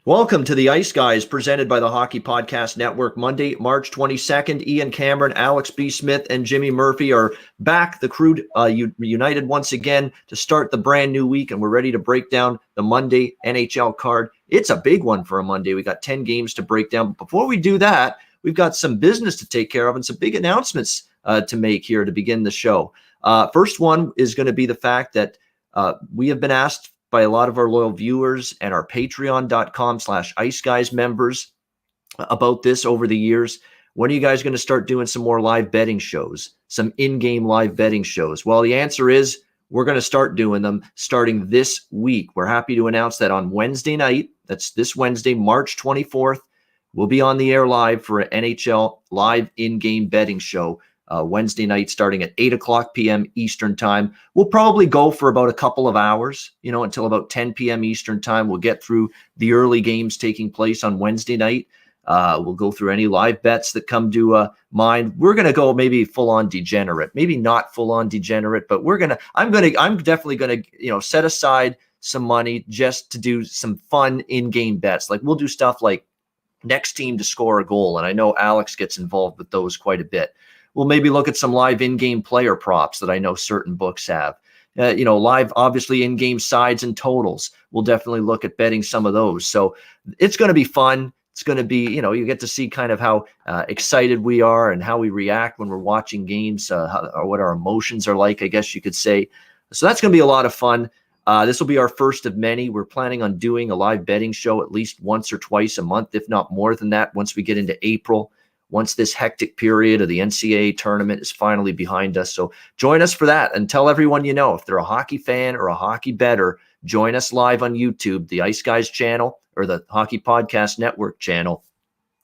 Welcome to the Ice Guys, presented by the Hockey Podcast Network. Monday, March 22nd, Ian Cameron, Alex B. Smith, and Jimmy Murphy are back. The crew united once again to start the brand new week, and we're ready to break down the Monday NHL card. It's a big one for a Monday. We got 10 games to break down. But before we do that, we've got some business to take care of and some big announcements to make here to begin the show. First one is going to be the fact that we have been asked by a lot of our loyal viewers and our patreon.com/iceguys members about this over the years. When are you guys going to start doing some more live betting shows, some in-game live betting shows? Well, the answer is we're going to start doing them starting this week. We're happy to announce that on Wednesday night, that's this Wednesday, March 24th, we'll be on the air live for an NHL live in-game betting show. Wednesday night starting at 8 o'clock p.m. Eastern time. We'll probably go for about a couple of hours, until about 10 p.m. Eastern time. We'll get through the early games taking place on Wednesday night. We'll go through any live bets that come to mind. We're going to go maybe full-on degenerate, maybe not full-on degenerate, but I'm definitely going to, set aside some money just to do some fun in-game bets. Like we'll do stuff like next team to score a goal. And I know Alex gets involved with those quite a bit. We'll maybe look at some live in-game player props that I know certain books have. Live, obviously, in-game sides and totals. We'll definitely look at betting some of those. So it's going to be fun. It's going to be, you get to see kind of how excited we are and how we react when we're watching games, or what our emotions are like, I guess you could say. So that's going to be a lot of fun. This will be our first of many. We're planning on doing a live betting show at least once or twice a month, if not more than that, once we get into April. Once this hectic period of the NCAA tournament is finally behind us. So join us for that and tell everyone you know. If they're a hockey fan or a hockey bettor, join us live on YouTube, the Ice Guys channel or the Hockey Podcast Network channel.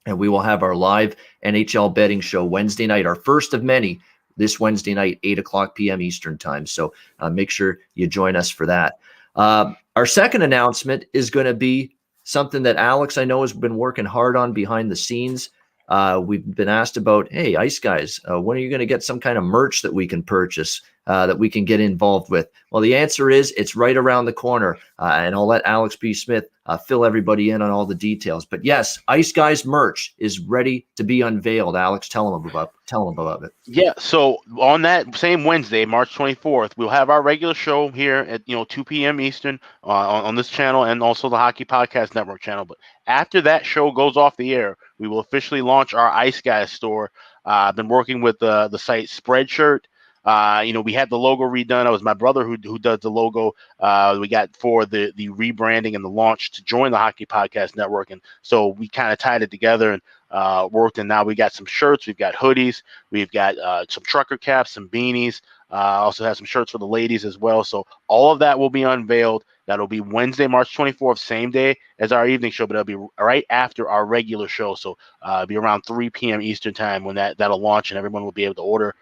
And we will have our live NHL betting show Wednesday night, our first of many, this Wednesday night, 8 o'clock p.m. Eastern time. So make sure you join us for that. Our second announcement is going to be something that Alex, I know, has been working hard on behind the scenes. We've been asked about, hey, Ice Guys, when are you going to get some kind of merch that we can purchase, that we can get involved with? Well, the answer is it's right around the corner, and I'll let Alex B. Smith fill everybody in on all the details. But yes, Ice Guys merch is ready to be unveiled. Alex, tell them about it. Yeah, so on that same Wednesday, March 24th, we'll have our regular show here at 2 p.m. Eastern on this channel and also the Hockey Podcast Network channel. But after that show goes off the air, we will officially launch our Ice Guys store. I've been working with the site Spreadshirt. We had the logo redone. It was my brother who does the logo. We got for the rebranding and the launch to join the Hockey Podcast Network. And so we kind of tied it together and worked. And now we got some shirts. We've got hoodies. We've got some trucker caps, some beanies. Also have some shirts for the ladies as well. So all of that will be unveiled. That'll be Wednesday, March 24th, same day as our evening show, but it'll be right after our regular show. So it'll be around 3 p.m. Eastern time when that'll launch, and everyone will be able to order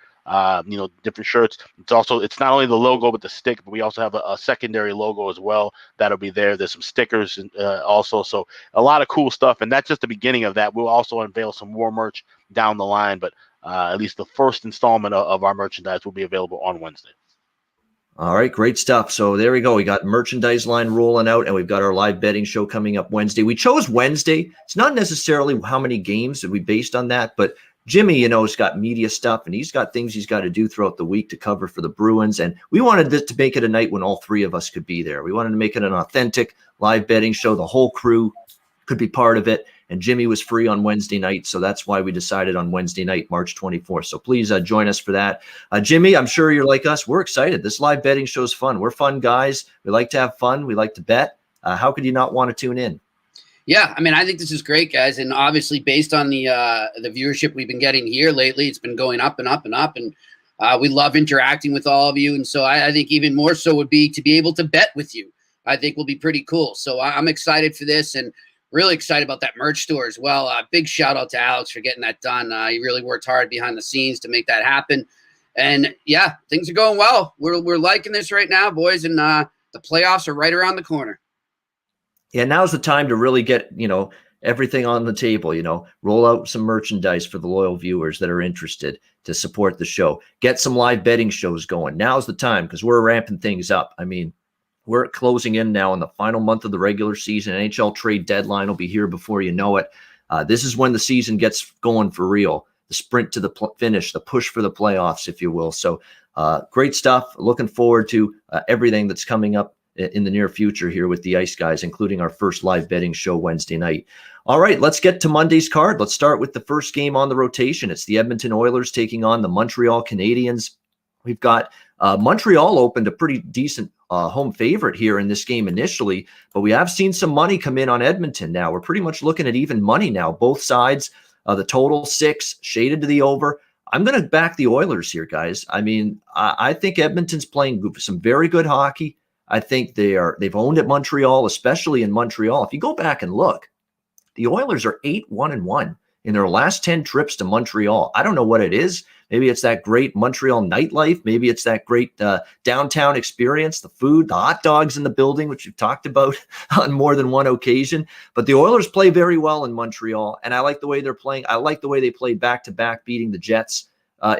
different shirts. It's not only the logo but the stick, but we also have a secondary logo as well that'll be there. There's some stickers and also, so a lot of cool stuff, and that's just the beginning of that. We'll also unveil some more merch down the line, but at least the first installment of our merchandise will be available on Wednesday. All right, great stuff. So there we go. We got merchandise line rolling out, and we've got our live betting show coming up Wednesday. We chose Wednesday. It's not necessarily how many games that we based on that, but Jimmy, has got media stuff, and he's got things he's got to do throughout the week to cover for the Bruins. And we wanted to make it a night when all three of us could be there. We wanted to make it an authentic live betting show. The whole crew could be part of it. And Jimmy was free on Wednesday night, so that's why we decided on Wednesday night, March 24th. So please join us for that. Jimmy, I'm sure you're like us. We're excited. This live betting show is fun. We're fun guys. We like to have fun. We like to bet. How could you not want to tune in? Yeah, I think this is great, guys. And obviously, based on the viewership we've been getting here lately, it's been going up and up and up. And we love interacting with all of you. And so I think even more so would be to be able to bet with you. I think will be pretty cool. So I'm excited for this and really excited about that merch store as well. Big shout out to Alex for getting that done. He really worked hard behind the scenes to make that happen. And yeah, things are going well. We're liking this right now, boys. And the playoffs are right around the corner. Yeah, now's the time to really get, everything on the table, roll out some merchandise for the loyal viewers that are interested to support the show. Get some live betting shows going. Now's the time because we're ramping things up. We're closing in now on the final month of the regular season. NHL trade deadline will be here before you know it. This is when the season gets going for real. The sprint to the finish, the push for the playoffs, if you will. So great stuff. Looking forward to everything that's coming up in the near future here with the Ice Guys, including our first live betting show Wednesday night. All right, let's get to Monday's card. Let's start with the first game on the rotation. It's the Edmonton Oilers taking on the Montreal Canadiens. We've got Montreal opened a pretty decent home favorite here in this game initially, but we have seen some money come in on Edmonton now. We're pretty much looking at even money now, both sides. The total 6, shaded to the over. I'm going to back the Oilers here, guys. I mean, I think Edmonton's playing some very good hockey. I think they've owned at Montreal, especially in Montreal. If you go back and look, the Oilers are 8-1-1 in their last 10 trips to Montreal. I don't know what it is. Maybe it's that great Montreal nightlife. Maybe it's that great downtown experience, the food, the hot dogs in the building, which you've talked about on more than one occasion. But the Oilers play very well in Montreal, and I like the way they're playing. I like the way they played back-to-back, beating the Jets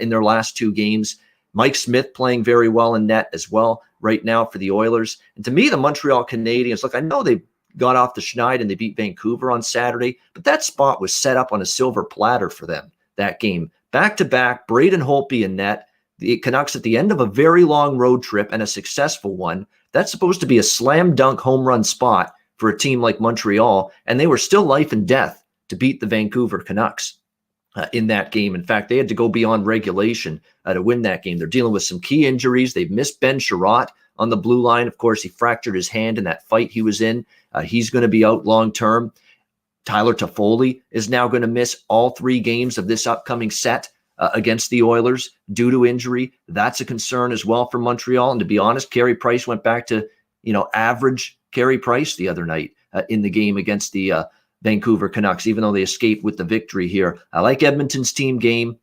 in their last 2 games. Mike Smith playing very well in net as well right now for the Oilers. And to me, the Montreal Canadiens, look, I know they got off the schneid and they beat Vancouver on Saturday, but that spot was set up on a silver platter for them, that game. Back-to-back, Braden Holtby in net, the Canucks at the end of a very long road trip and a successful one. That's supposed to be a slam dunk home run spot for a team like Montreal, and they were still life and death to beat the Vancouver Canucks in that game. In fact, they had to go beyond regulation to win that game. They're dealing with some key injuries. They've missed Ben Sherratt on the blue line. Of course, he fractured his hand in that fight he was in. He's going to be out long-term. Tyler Toffoli is now going to miss all 3 games of this upcoming set against the Oilers due to injury. That's a concern as well for Montreal. And to be honest, Carey Price went back to, average Carey Price the other night in the game against the Vancouver Canucks, even though they escaped with the victory here. I like Edmonton's team game.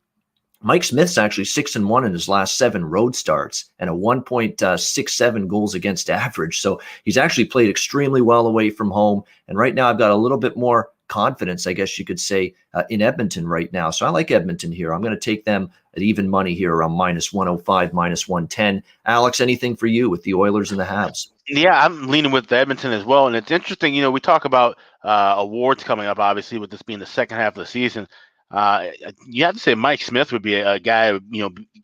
Mike Smith's actually 6-1 in his last 7 road starts and a 1.67 goals against average. So he's actually played extremely well away from home. And right now I've got a little bit more confidence, I guess you could say, in Edmonton right now. So I like Edmonton here. I'm going to take them at even money here around -105, -110. Alex, anything for you with the Oilers and the Habs? Yeah, I'm leaning with the Edmonton as well. And it's interesting, we talk about awards coming up, obviously, with this being the second half of the season. You have to say Mike Smith would be a guy,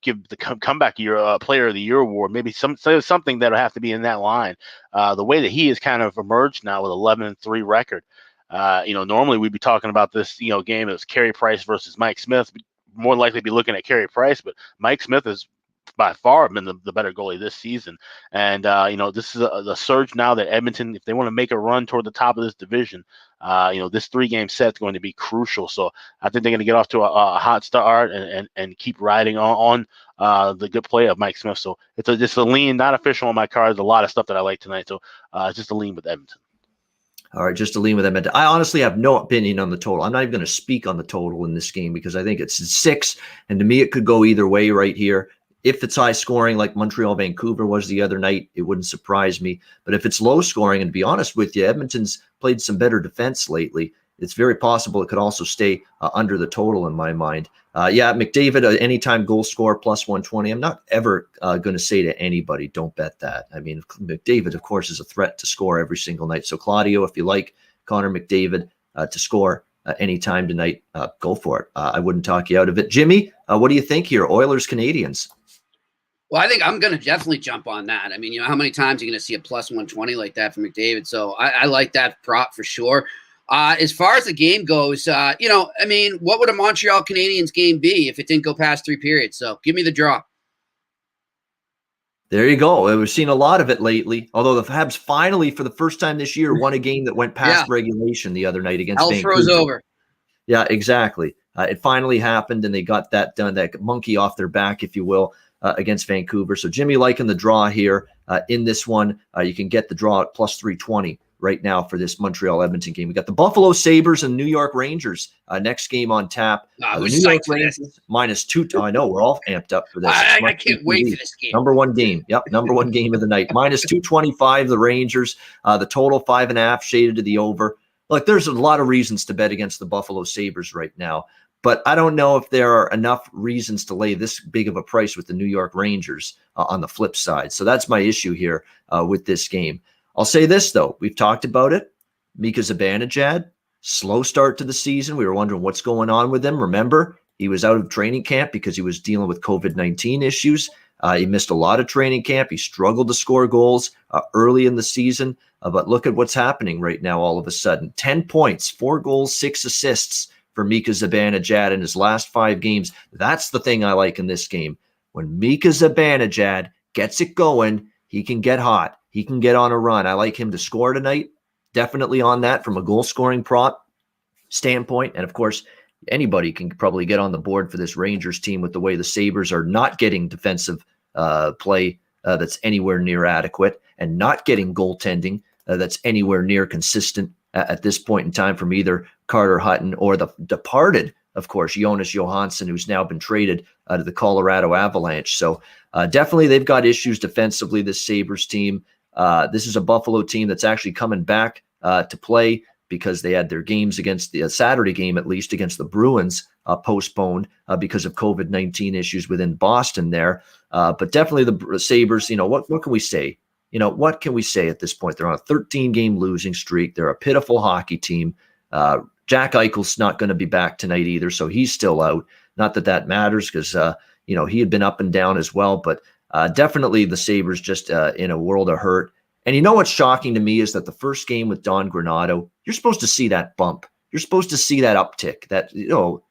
give the comeback year player of the year award, maybe something that'll have to be in that line. The way that he has kind of emerged now with 11-3 record. Normally we'd be talking about this, game that was Carey Price versus Mike Smith. More likely be looking at Carey Price, but Mike Smith has by far been the better goalie this season. And, this is a surge now that Edmonton, if they want to make a run toward the top of this division, this 3-game set is going to be crucial. So I think they're going to get off to a hot start and keep riding on the good play of Mike Smith. So it's just a lean, not official on my card. There's a lot of stuff that I like tonight. So just a lean with Edmonton. All right, just to lean with Edmonton. I honestly have no opinion on the total. I'm not even going to speak on the total in this game because I think it's 6, and to me it could go either way right here. If it's high scoring like Montreal-Vancouver was the other night, it wouldn't surprise me. But if it's low scoring, and to be honest with you, Edmonton's played some better defense lately. It's very possible it could also stay under the total in my mind. McDavid, anytime goal scorer +120. I'm not ever going to say to anybody, don't bet that. I mean, McDavid, of course, is a threat to score every single night. So, Claudio, if you like Connor McDavid to score anytime tonight, go for it. I wouldn't talk you out of it. Jimmy, what do you think here? Oilers, Canadiens. Well, I think I'm going to definitely jump on that. I mean, how many times are you going to see a +120 like that from McDavid? So I like that prop for sure. As far as the game goes, what would a Montreal Canadiens game be if it didn't go past 3 periods? So give me the draw. There you go. We've seen a lot of it lately, although the Habs finally, for the first time this year, won a game that went past regulation the other night against Vancouver. Hell froze over. Yeah, exactly. It finally happened, and they got that done, that monkey off their back, if you will, against Vancouver. So Jimmy liking the draw here in this one. You can get the draw at +320 right now for this Montreal-Edmonton game. We got the Buffalo Sabres and New York Rangers next game on tap. The New York Rangers -2. I know, we're all amped up for this. I can't wait for this game. Number 1 game. Yep, number 1 game of the night. -225, the Rangers. The total 5.5 shaded to the over. Look, there's a lot of reasons to bet against the Buffalo Sabres right now. But I don't know if there are enough reasons to lay this big of a price with the New York Rangers on the flip side. So that's my issue here with this game. I'll say this, though. We've talked about it. Mika Zibanejad, slow start to the season. We were wondering what's going on with him. Remember, he was out of training camp because he was dealing with COVID-19 issues. He missed a lot of training camp. He struggled to score goals early in the season. But look at what's happening right now all of a sudden. 10 points, 4 goals, 6 assists for Mika Zibanejad in his last 5 games. That's the thing I like in this game. When Mika Zibanejad gets it going, he can get hot. He can get on a run. I like him to score tonight. Definitely on that from a goal-scoring prop standpoint. And, of course, anybody can probably get on the board for this Rangers team with the way the Sabres are not getting defensive play that's anywhere near adequate and not getting goaltending that's anywhere near consistent at this point in time from either Carter Hutton or the departed, of course, Jonas Johansson, who's now been traded to the Colorado Avalanche. So definitely they've got issues defensively, this Sabres team. This is a Buffalo team that's actually coming back to play because they had their games against the Saturday game, at least against the Bruins, postponed because of COVID-19 issues within Boston there. But definitely the Sabres, what can we say? What can we say at this point? They're on a 13-game losing streak. They're a pitiful hockey team. Jack Eichel's not going to be back tonight either, so he's still out. Not that that matters because, he had been up and down as well. But definitely the Sabres just in a world of hurt. And what's shocking to me is that the first game with Don Granato, you're supposed to see that bump. You're supposed to see that uptick, that,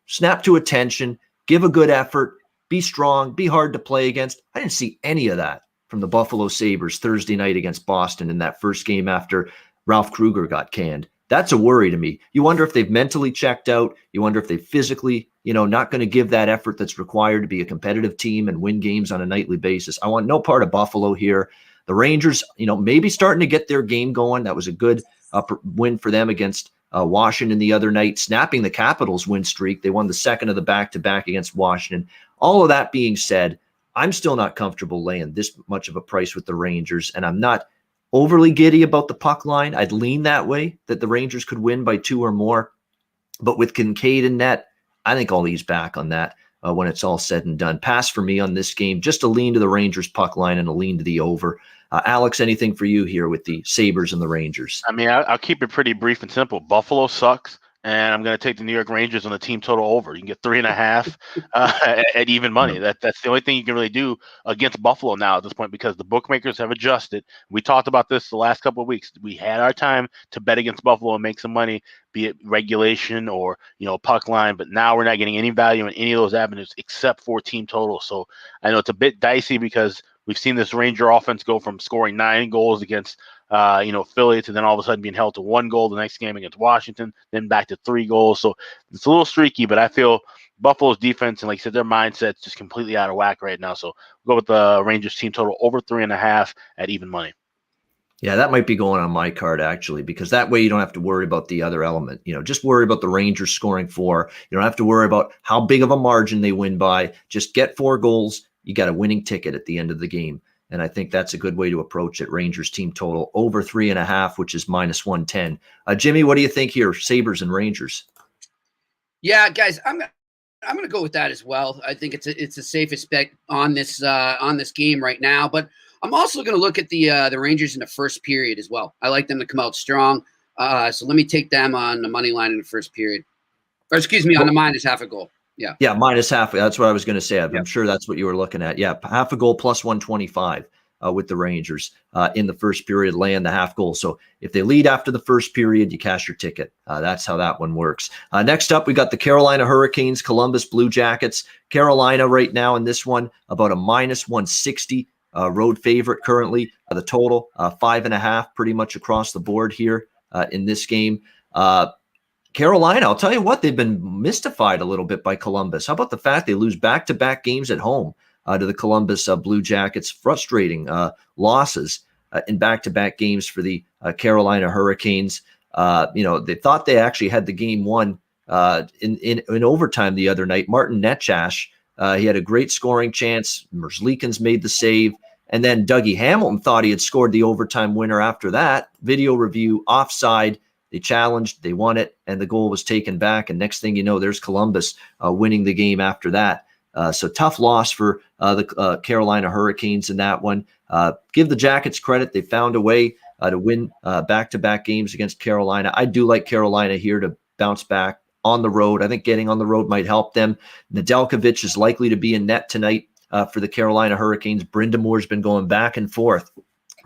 snap to attention, give a good effort, be strong, be hard to play against. I didn't see any of that from the Buffalo Sabres Thursday night against Boston in that first game after Ralph Kruger got canned. That's a worry to me. You wonder if they've mentally checked out. You wonder if they physically, not going to give that effort that's required to be a competitive team and win games on a nightly basis. I want no part of Buffalo here. The Rangers, maybe starting to get their game going. That was a good win for them against Washington the other night, snapping the Capitals' win streak. They won the second of the back-to-back against Washington. All of that being said, I'm still not comfortable laying this much of a price with the Rangers, and I'm not overly giddy about the puck line. I'd lean that way, that the Rangers could win by 2 or more. But with Kincaid in net, I think I'll ease back on that when it's all said and done. Pass for me on this game, just a lean to the Rangers puck line and a lean to the over. Alex, anything for you here with the Sabres and the Rangers? I mean, I'll keep it pretty brief and simple. Buffalo sucks, and I'm going to take the New York Rangers on the team total over. You can get 3.5 at even money. That's the only thing you can really do against Buffalo now at this point because the bookmakers have adjusted. We talked about this the last couple of weeks. We had our time to bet against Buffalo and make some money, be it regulation or puck line, but now we're not getting any value in any of those avenues except for team total. So I know it's a bit dicey because we've seen this Ranger offense go from scoring 9 goals against Philly to then all of a sudden being held to 1 goal the next game against Washington, then back to 3 goals. So it's a little streaky, but I feel Buffalo's defense and, like I said, their mindset's just completely out of whack right now. So we'll go with the Rangers team total over 3.5 at even money. Yeah, that might be going on my card, actually, because that way you don't have to worry about the other element. Just worry about the Rangers scoring 4. You don't have to worry about how big of a margin they win by. Just get 4 goals. You got a winning ticket at the end of the game. And I think that's a good way to approach it. Rangers team total over 3.5, which is -110. Jimmy, what do you think here? Sabres and Rangers. Yeah, guys, I'm going to go with that as well. I think it's the safest bet on this game right now. But I'm also going to look at the Rangers in the first period as well. I like them to come out strong. So let me take them on the money line in the first period. Or excuse me, on the -0.5 goal. Yeah, -0.5. That's what I was going to say. I'm sure that's what you were looking at. Yeah, half a goal plus 125 with the Rangers in the first period, laying the half goal. So if they lead after the first period, you cash your ticket. That's how that one works. Next up, we got the Carolina Hurricanes, Columbus Blue Jackets. Carolina right now in this one, about a -160 road favorite currently. The total, 5.5 pretty much across the board here in this game. Carolina, I'll tell you what, they've been mystified a little bit by Columbus. How about the fact they lose back-to-back games at home to the Columbus Blue Jackets? Frustrating losses in back-to-back games for the Carolina Hurricanes. They thought they actually had the game won in overtime the other night. Martin Netchash, he had a great scoring chance. Merzlikins made the save. And then Dougie Hamilton thought he had scored the overtime winner after that. Video review, offside. They challenged, they won it, and the goal was taken back. And next thing you know, there's Columbus winning the game after that. So tough loss for the Carolina Hurricanes in that one. Give the Jackets credit. They found a way to win back-to-back games against Carolina. I do like Carolina here to bounce back on the road. I think getting on the road might help them. Nedeljkovic is likely to be in net tonight for the Carolina Hurricanes. Brindamore's been going back and forth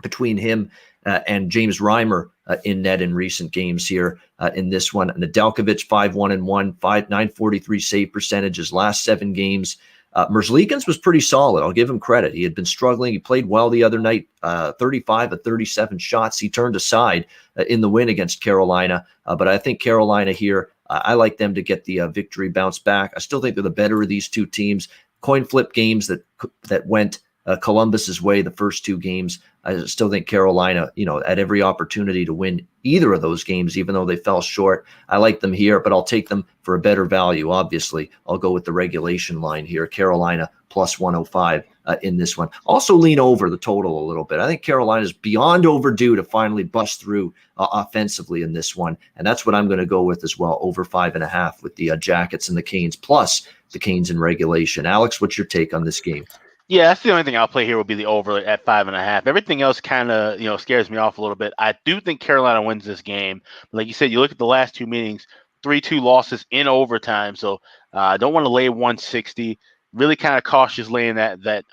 between him and James Reimer in net in recent games here in this one. Nedeljkovic 5-1-1, 943 save percentages last 7 games. Merzlikins was pretty solid. I'll give him credit. He had been struggling. He played well the other night, 35 of 37 shots. He turned aside in the win against Carolina. But I think Carolina here, I like them to get the victory bounce back. I still think they're the better of these two teams. Coin flip games that went Columbus's way the first 2 games. I still think Carolina, at every opportunity to win either of those games, even though they fell short. I like them here, but I'll take them for a better value. Obviously, I'll go with the regulation line here. Carolina plus 105 in this one. Also lean over the total a little bit. I think Carolina is beyond overdue to finally bust through offensively in this one. And that's what I'm going to go with as well. Over 5.5 with the Jackets and the Canes, plus the Canes in regulation. Alex, what's your take on this game? Yeah, that's the only thing I'll play here would be the over at 5.5. Everything else kind of, scares me off a little bit. I do think Carolina wins this game. Like you said, you look at the last 2 meetings, 3-2 losses in overtime. So I don't want to lay 160. Really kind of cautious laying that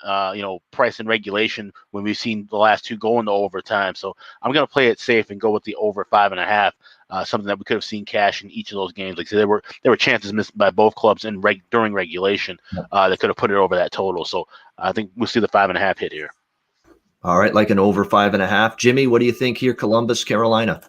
price in regulation when we've seen the last 2 go into overtime. So I'm going to play it safe and go with the over 5.5. Something that we could have seen cash in each of those games. Like I said, there were chances missed by both clubs during regulation that could have put it over that total. So I think we'll see the 5.5 hit here. All right, like an over 5.5. Jimmy, what do you think here? Columbus, Carolina.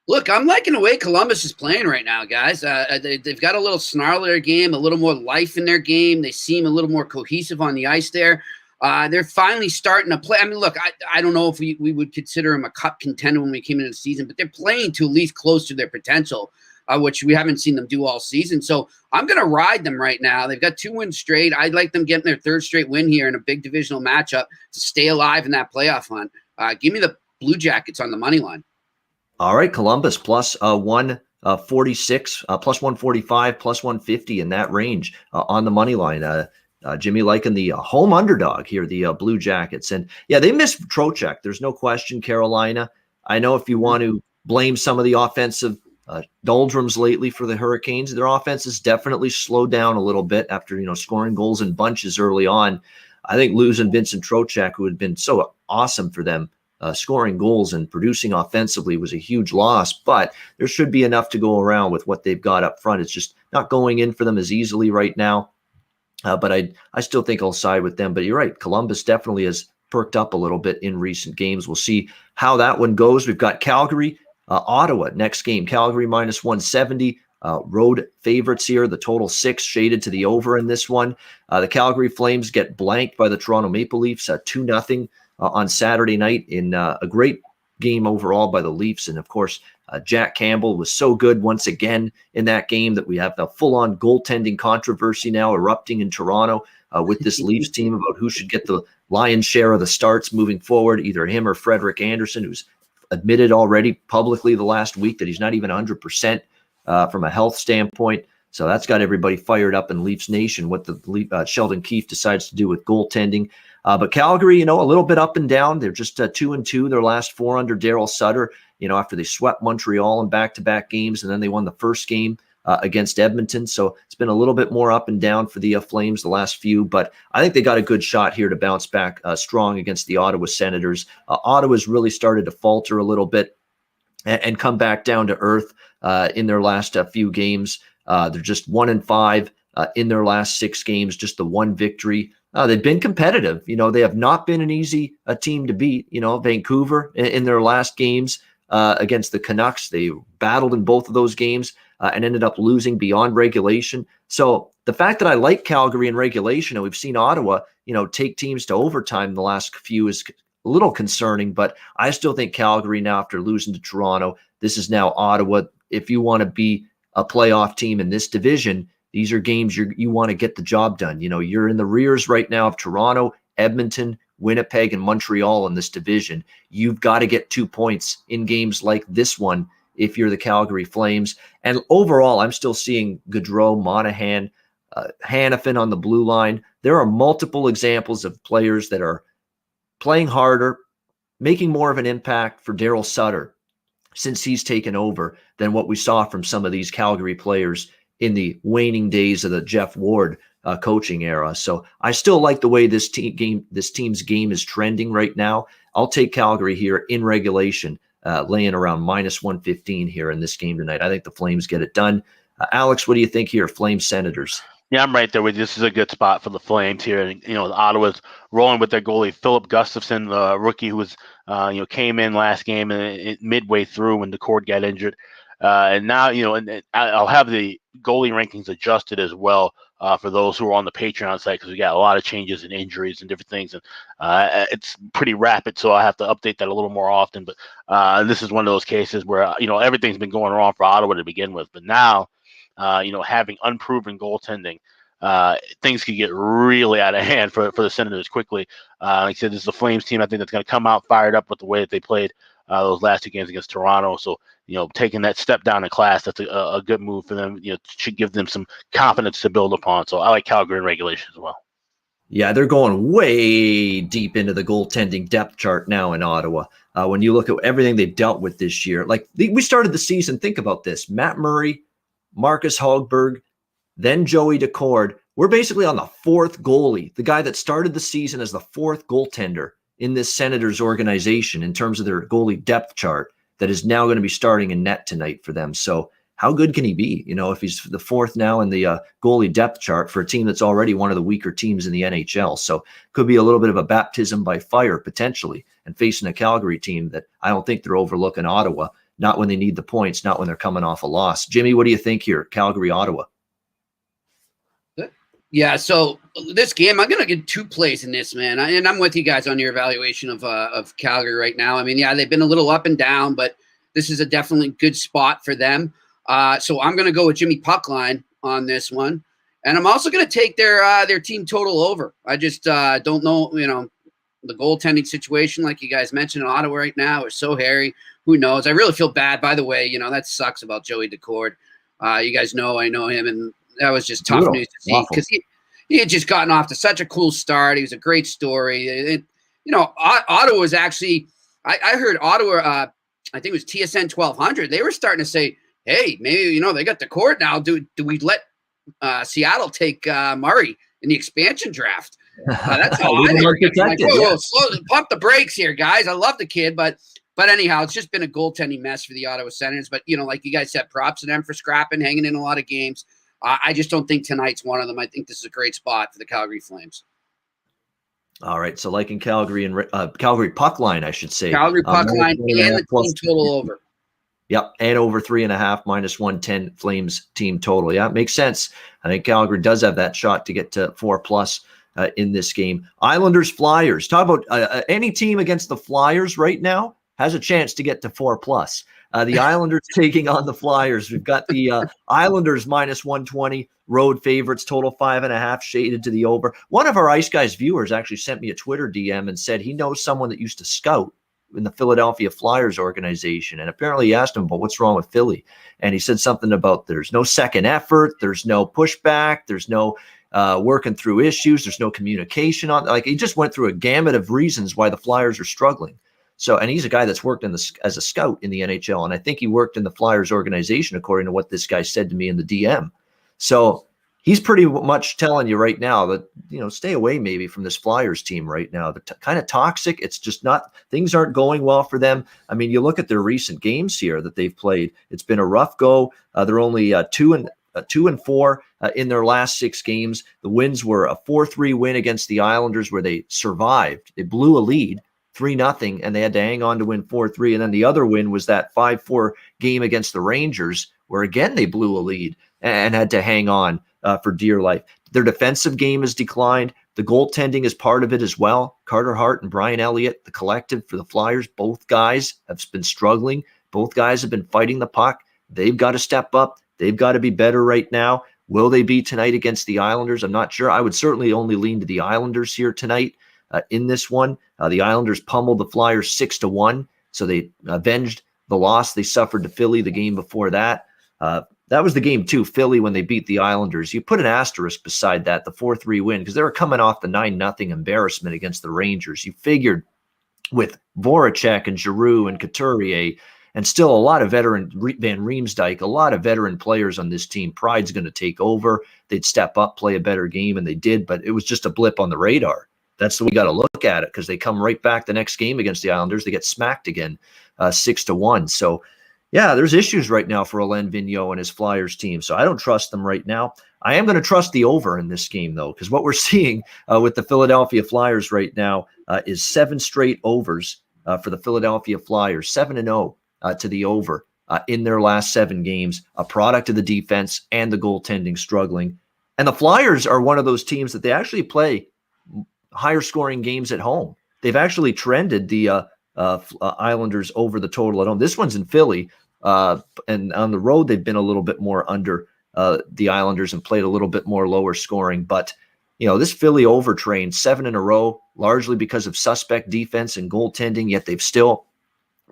Look, I'm liking the way Columbus is playing right now, guys. They've got a little snarl in their game, a little more life in their game. They seem a little more cohesive on the ice there. They're finally starting to play. I mean, look, I don't know if we would consider them a cup contender when we came into the season, but they're playing to at least close to their potential, which we haven't seen them do all season. So I'm going to ride them right now. They've got 2 wins straight. I'd like them getting their 3rd straight win here in a big divisional matchup to stay alive in that playoff hunt. Give me the Blue Jackets on the money line. All right, Columbus plus 146, plus 145, plus 150 in that range on the money line. Jimmy liking the home underdog here, the Blue Jackets. And yeah, they missed Trocheck. There's no question, Carolina. I know if you want to blame some of the offensive doldrums lately for the Hurricanes, their offense has definitely slowed down a little bit after, scoring goals in bunches early on. I think losing Vincent Trocheck, who had been so awesome for them, scoring goals and producing offensively, was a huge loss, but there should be enough to go around with what they've got up front. It's just not going in for them as easily right now. But I still think I'll side with them. But you're right. Columbus definitely has perked up a little bit in recent games. We'll see how that one goes. We've got Calgary, Ottawa next game. Calgary minus 170. Road favorites here. The total 6 shaded to the over in this one. The Calgary Flames get blanked by the Toronto Maple Leafs 2-0 on Saturday night in a great game overall by the Leafs. And of course, Jack Campbell was so good once again in that game that we have the full-on goaltending controversy now erupting in Toronto with this Leafs team about who should get the lion's share of the starts moving forward, either him or Frederik Andersen, who's admitted already publicly the last week that he's not even 100% from a health standpoint. So that's got everybody fired up in Leafs Nation, what the Sheldon Keefe decides to do with goaltending. But Calgary, a little bit up and down. They're just 2-2 their last 4 under Darryl Sutter, after they swept Montreal in back-to-back games, and then they won the first game against Edmonton. So it's been a little bit more up and down for the Flames the last few, but I think they got a good shot here to bounce back strong against the Ottawa Senators. Ottawa's really started to falter a little bit and come back down to earth in their last few games. They're just 1-5 in their last 6 games, just the 1 victory. They've been competitive. They have not been an easy team to beat. Vancouver in their last games against the Canucks, they battled in both of those games and ended up losing beyond regulation. So the fact that I like Calgary in regulation, and we've seen Ottawa, take teams to overtime the last few, is a little concerning. But I still think Calgary now, after losing to Toronto, this is now Ottawa. If you want to be a playoff team in this division, these are games you want to get the job done. You're in the rears right now of Toronto, Edmonton, Winnipeg, and Montreal in this division. You've got to get 2 points in games like this one if you're the Calgary Flames. And overall, I'm still seeing Gaudreau, Monahan, Hanifin on the blue line. There are multiple examples of players that are playing harder, making more of an impact for Daryl Sutter since he's taken over than what we saw from some of these Calgary players in the waning days of the Jeff Ward coaching era. So I still like the way this team's game is trending right now. I'll take Calgary here in regulation, laying around -115 here in this game tonight. I think the Flames get it done. Alex, what do you think here? Flames Senators. Yeah, I'm right there with you. This is a good spot for the Flames here. And, Ottawa's rolling with their goalie, Philip Gustafson, the rookie who was, came in last game and midway through when the cord got injured. And now, and I'll have the goalie rankings adjusted as well for those who are on the Patreon site, because we got a lot of changes and injuries and different things. And it's pretty rapid, so I have to update that a little more often. But this is one of those cases where, everything's been going wrong for Ottawa to begin with. But now, having unproven goaltending, things could get really out of hand for the Senators quickly. Like I said, this is a Flames team, I think, that's going to come out fired up with the way that they played those last two games against Toronto. So, taking that step down in class, that's a good move for them. Should give them some confidence to build upon. So I like Calgary in regulation as well. Yeah, they're going way deep into the goaltending depth chart now in Ottawa. When you look at everything they've dealt with this year, like we started the season, think about this: Matt Murray, Marcus Hogberg, then Joey Decord. We're basically on the fourth goalie, the guy that started the season as the fourth goaltender in this Senators organization in terms of their goalie depth chart, that is now going to be starting in net tonight for them. So how good can he be? If he's the fourth now in the goalie depth chart for a team that's already one of the weaker teams in the NHL. So could be a little bit of a baptism by fire potentially, and facing a Calgary team that I don't think they're overlooking Ottawa. Not when they need the points, not when they're coming off a loss. Jimmy, what do you think here? Calgary, Ottawa. Yeah, so this game, I'm going to get 2 plays in this, man. And I'm with you guys on your evaluation of Calgary right now. I mean, yeah, they've been a little up and down, but this is a definitely good spot for them. So I'm going to go with Jimmy Puckline on this one. And I'm also going to take their team total over. I just don't know, the goaltending situation, like you guys mentioned in Ottawa right now, is so hairy. Who knows? I really feel bad, by the way. That sucks about Joey Decord. You guys know I know him, and that was just tough news to see, because he had just gotten off to such a cool start. He was a great story. Ottawa was actually – I heard Ottawa, I think it was TSN 1200, they were starting to say, hey, maybe, they got Decord now. Do we let Seattle take Murray in the expansion draft? That's how I think. Like, whoa, pump the brakes here, guys. I love the kid, but anyhow, it's just been a goaltending mess for the Ottawa Senators. But, like you guys said, props to them for scrapping, hanging in a lot of games. I just don't think tonight's one of them. I think this is a great spot for the Calgary Flames. All right, so liking Calgary and Calgary puck line, I should say. Calgary puck line and the team total over. Yep, and over 3.5, -110 Flames team total. Yeah, it makes sense. I think Calgary does have that shot to get to 4+ in this game. Islanders, Flyers. Talk about any team against the Flyers right now has a chance to get to 4+. The Islanders taking on the Flyers. We've got the Islanders -120, road favorites, total 5.5, shaded to the over. One of our Ice Guys viewers actually sent me a Twitter DM and said he knows someone that used to scout in the Philadelphia Flyers organization. And apparently he asked him about what's wrong with Philly. And he said something about there's no second effort, there's no pushback, there's no working through issues, there's no communication on. Like, he just went through a gamut of reasons why the Flyers are struggling. So, and he's a guy that's worked as a scout in the NHL, and I think he worked in the Flyers organization, according to what this guy said to me in the DM. So he's pretty much telling you right now that, stay away maybe from this Flyers team right now. They're kind of toxic. It's just not, things aren't going well for them. I mean, you look at their recent games here that they've played. It's been a rough go. They're only 2-4 in their last 6 games. The wins were a 4-3 win against the Islanders, where they survived. They blew a lead 3-0, and they had to hang on to win 4-3. And then the other win was that 5-4 game against the Rangers, where again they blew a lead and had to hang on for dear life. Their defensive game has declined. The goaltending is part of it as well. Carter Hart and Brian Elliott, the collective for the Flyers, both guys have been struggling. Both guys have been fighting the puck. They've got to step up. They've got to be better right now. Will they be tonight against the Islanders? I'm not sure. I would certainly only lean to the Islanders here tonight. In this one, the Islanders pummeled the Flyers 6-1, so they avenged the loss they suffered to Philly the game before that. That was the game too, Philly, when they beat the Islanders. You put an asterisk beside that, the 4-3 win, because they were coming off the 9-0 embarrassment against the Rangers. You figured with Voracek and Giroux and Couturier, and still a lot of veteran, Van Riemsdyk, a lot of veteran players on this team, pride's going to take over. They'd step up, play a better game, and they did, but it was just a blip on the radar. That's the way we got to look at it, because they come right back the next game against the Islanders. They get smacked again, 6-1. So, yeah, there's issues right now for Alain Vigneault and his Flyers team, so I don't trust them right now. I am going to trust the over in this game, though, because what we're seeing with the Philadelphia Flyers right now is 7 straight overs for the Philadelphia Flyers, 7-0 to the over in their last 7 games, a product of the defense and the goaltending struggling. And the Flyers are one of those teams that they actually play higher scoring games at home. They've actually trended the Islanders over the total at home. This one's in Philly, and on the road they've been a little bit more under the Islanders and played a little bit more lower scoring. But this Philly overtrain 7 in a row, largely because of suspect defense and goaltending, yet they've still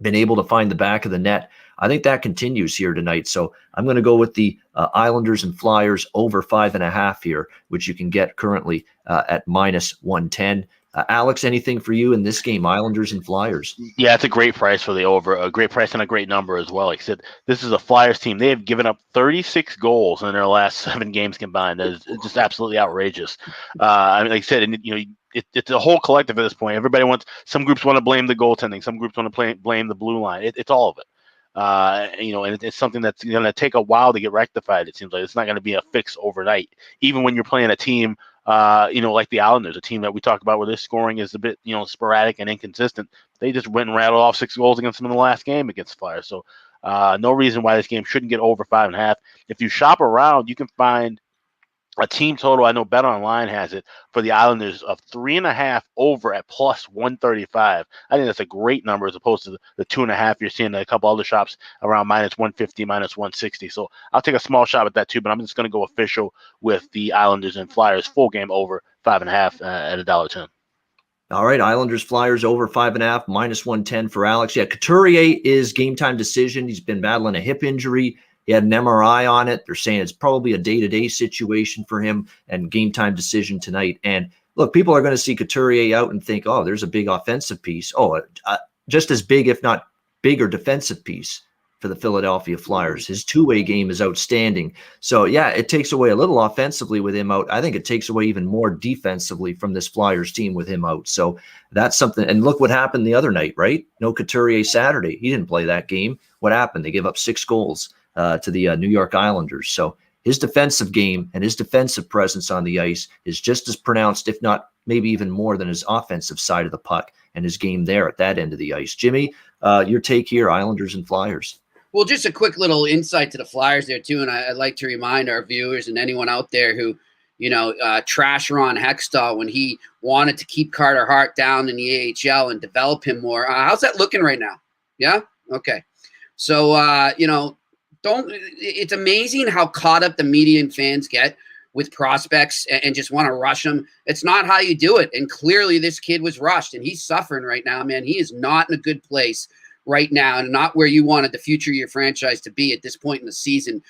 been able to find the back of the net. I think that continues here tonight. So I'm going to go with the Islanders and Flyers over 5.5 here, which you can get currently at -110. Alex, anything for you in this game, Islanders and Flyers? Yeah, it's a great price for the over, a great price and a great number as well. Like I said, this is a Flyers team. They have given up 36 goals in their last 7 games combined. That is just absolutely outrageous. I mean, like I said, and it's a whole collective at this point. Everybody wants. Some groups want to blame the goaltending. Some groups want to blame the blue line. It's all of it. And it's something that's going to take a while to get rectified. It seems like it's not going to be a fix overnight, even when you're playing a team, like the Islanders, a team that we talk about where their scoring is a bit, sporadic and inconsistent. They just went and rattled off 6 goals against them in the last game against the Flyers. So no reason why this game shouldn't get over 5.5. If you shop around, you can find a team total. I know BetOnline has it for the Islanders of 3.5 over at +135. I think that's a great number as opposed to the 2.5 you're seeing at a couple other shops around -150, -160. So I'll take a small shot at that too, but I'm just going to go official with the Islanders and Flyers full game over 5.5 at $1.10. All right, Islanders, Flyers over 5.5, -110 for Alex. Yeah, Couturier is game time decision. He's been battling a hip injury. He had an MRI on it. They're saying it's probably a day-to-day situation for him and game time decision tonight. And look, people are going to see Couturier out and think, oh, there's a big offensive piece. Oh, just as big, if not bigger, defensive piece for the Philadelphia Flyers. His two-way game is outstanding. So, yeah, it takes away a little offensively with him out. I think it takes away even more defensively from this Flyers team with him out. So that's something. And look what happened the other night, right? No Couturier Saturday. He didn't play that game. What happened? They gave up 6 goals. To the New York Islanders. So his defensive game and his defensive presence on the ice is just as pronounced, if not maybe even more, than his offensive side of the puck and his game there at that end of the ice. Jimmy, your take here, Islanders and Flyers. Well, just a quick little insight to the Flyers there too, and I'd like to remind our viewers and anyone out there who, trash Ron Hextall when he wanted to keep Carter Hart down in the AHL and develop him more. How's that looking right now? Yeah? Okay. So, it's amazing how caught up the media and fans get with prospects and just want to rush them. It's not how you do it. And clearly this kid was rushed and he's suffering right now, man. He is not in a good place right now and not where you wanted the future of your franchise to be at this point in the season.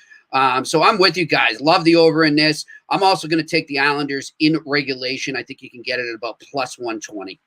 So I'm with you guys. Love the over in this. I'm also going to take the Islanders in regulation. I think you can get it at about +120.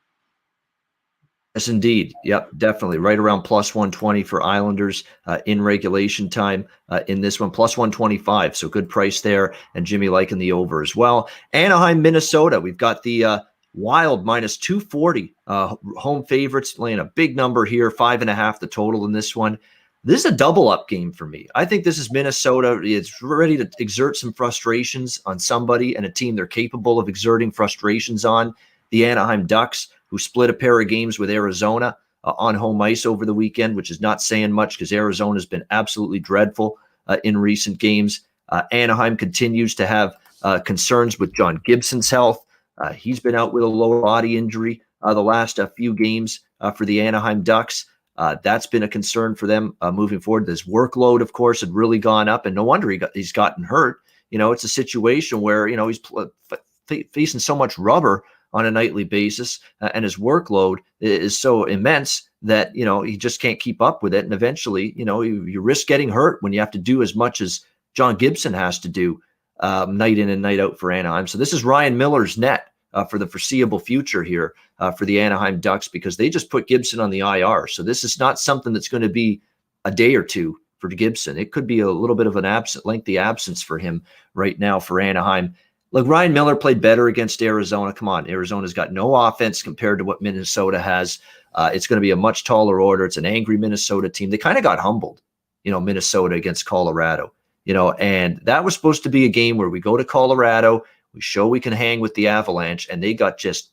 Yes, indeed. Yep, definitely. Right around +120 for Islanders in regulation time in this one, +125. So good price there. And Jimmy liking the over as well. Anaheim, Minnesota. We've got the Wild -240 home favorites, laying a big number here, 5.5 the total in this one. This is a double up game for me. I think this is Minnesota. It's ready to exert some frustrations on somebody and a team they're capable of exerting frustrations on. The Anaheim Ducks, who split a pair of games with Arizona on home ice over the weekend, which is not saying much because Arizona has been absolutely dreadful in recent games. Anaheim continues to have concerns with John Gibson's health. He's been out with a lower body injury the last few games for the Anaheim Ducks. That's been a concern for them moving forward. His workload, of course, had really gone up, and no wonder he's gotten hurt. It's a situation where, he's facing so much rubber on a nightly basis, and his workload is so immense that, he just can't keep up with it. And eventually, you risk getting hurt when you have to do as much as John Gibson has to do night in and night out for Anaheim. So this is Ryan Miller's net for the foreseeable future here for the Anaheim Ducks, because they just put Gibson on the IR. So this is not something that's going to be a day or two for Gibson. It could be a little bit of an lengthy absence for him right now for Anaheim. Look, Ryan Miller played better against Arizona. Come on, Arizona's got no offense compared to what Minnesota has. It's going to be a much taller order. It's an angry Minnesota team. They kind of got humbled, Minnesota against Colorado, and that was supposed to be a game where we go to Colorado, we show we can hang with the Avalanche, and they got just,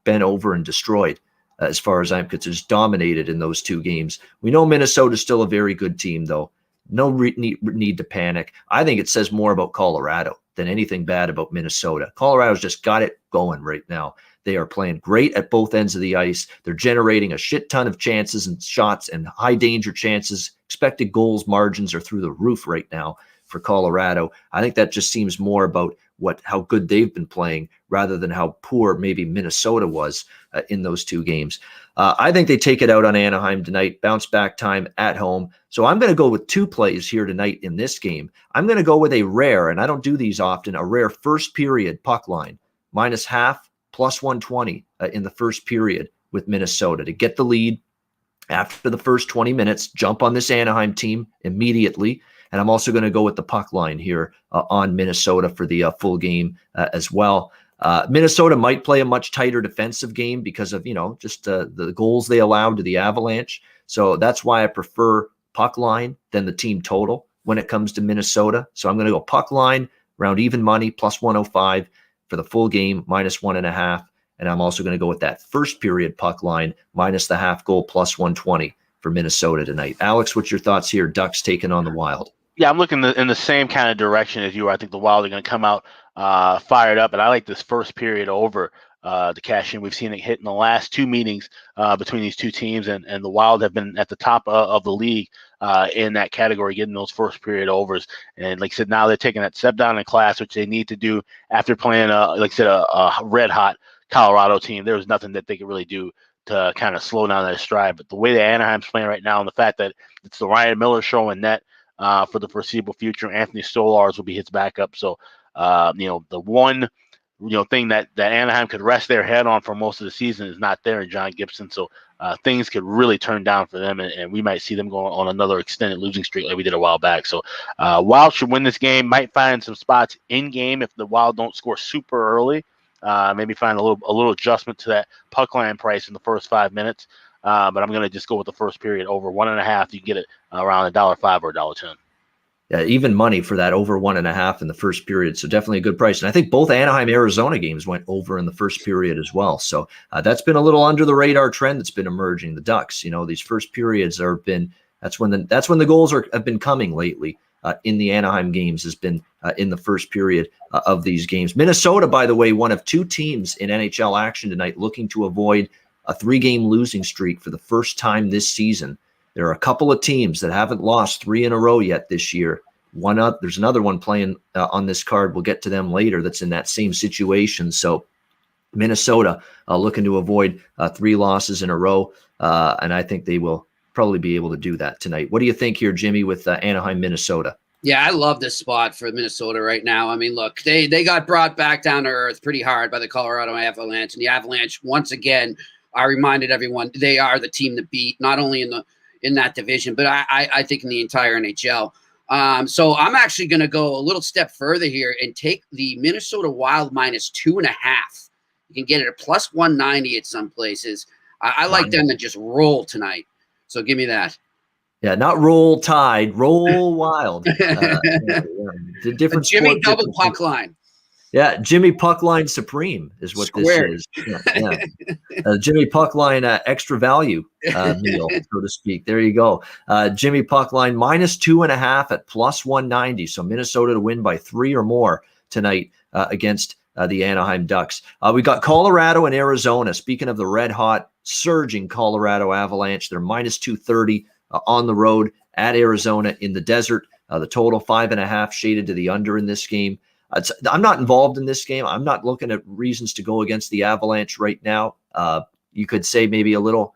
bent over and destroyed as far as I'm concerned, just dominated in those two games. We know Minnesota's still a very good team, though. No need to panic. I think it says more about Colorado than anything bad about Minnesota. Colorado's just got it going right now. They are playing great at both ends of the ice. They're generating a shit ton of chances and shots and high danger chances. Expected goals margins are through the roof right now for Colorado. I think that just seems more about how good they've been playing rather than how poor maybe Minnesota was in those two games. I think they take it out on Anaheim tonight, bounce back time at home. So I'm going to go with two plays here tonight in this game. I'm going to go with a rare, and I don't do these often, a rare first period puck line, -0.5, +120 in the first period with Minnesota to get the lead after the first 20 minutes, jump on this Anaheim team immediately. And I'm also going to go with the puck line here on Minnesota for the full game as well. Minnesota might play a much tighter defensive game because of, just the goals they allowed to the Avalanche. So that's why I prefer puck line than the team total when it comes to Minnesota. So I'm going to go puck line, around even money, +105 for the full game, -1.5. And I'm also going to go with that first period puck line, minus the half goal, +120 for Minnesota tonight. Alex, what's your thoughts here? Ducks taking on the Wild. Yeah, I'm looking in the same kind of direction as you are. I think the Wild are going to come out fired up, and I like this first period over the cash in. We've seen it hit in the last two meetings between these two teams, and the Wild have been at the top of the league in that category, getting those first period overs. And like I said, now they're taking that step down in class, which they need to do after playing, like I said, a red hot Colorado team. There was nothing that they could really do to kind of slow down their stride. But the way that Anaheim's playing right now, and the fact that it's the Ryan Miller show in net for the foreseeable future, Anthony Stolarz will be his backup. So, the one, thing that Anaheim could rest their head on for most of the season is not there in John Gibson. So things could really turn down for them, and we might see them go on another extended losing streak like we did a while back. So Wild should win this game. Might find some spots in game if the Wild don't score super early. Maybe find a little adjustment to that puck line price in the first 5 minutes. But I'm going to just go with the first period over 1.5. You get it around $1.05 or $1.10. Yeah, even money for that over 1.5 in the first period. So definitely a good price. And I think both Anaheim, Arizona games went over in the first period as well. So that's been a little under the radar trend that's been emerging. The Ducks, these first periods that's when the goals have been coming lately. In the Anaheim games has been in the first period of these games. Minnesota, by the way, one of two teams in NHL action tonight looking to avoid a 3-game losing streak for the first time this season. There are a couple of teams that haven't lost 3 in a row yet this year. There's another one playing on this card. We'll get to them later. That's in that same situation. So Minnesota looking to avoid 3 losses in a row, and I think they will probably be able to do that tonight. What do you think here, Jimmy, with Anaheim, Minnesota? Yeah, I love this spot for Minnesota right now. I mean, look, they got brought back down to earth pretty hard by the Colorado Avalanche, and the Avalanche once again. I reminded everyone they are the team to beat, not only in that division, but I think in the entire NHL. So I'm actually going to go a little step further here and take the Minnesota Wild -2.5. You can get it at +190 at some places. I like them to just roll tonight. So give me that. Yeah, not roll Tide, roll Wild. The different Jimmy double puck line. Yeah, Jimmy Puckline Supreme is what Squared. This is. Yeah. Jimmy Puckline extra value meal, so to speak. There you go. Jimmy Puckline -2.5 at +190. So Minnesota to win by 3 or more tonight against the Anaheim Ducks. We got Colorado and Arizona. Speaking of the red hot, surging Colorado Avalanche, they're -230 on the road at Arizona in the desert. The total 5.5 shaded to the under in this game. I'm not involved in this game. I'm not looking at reasons to go against the Avalanche right now. You could say maybe a little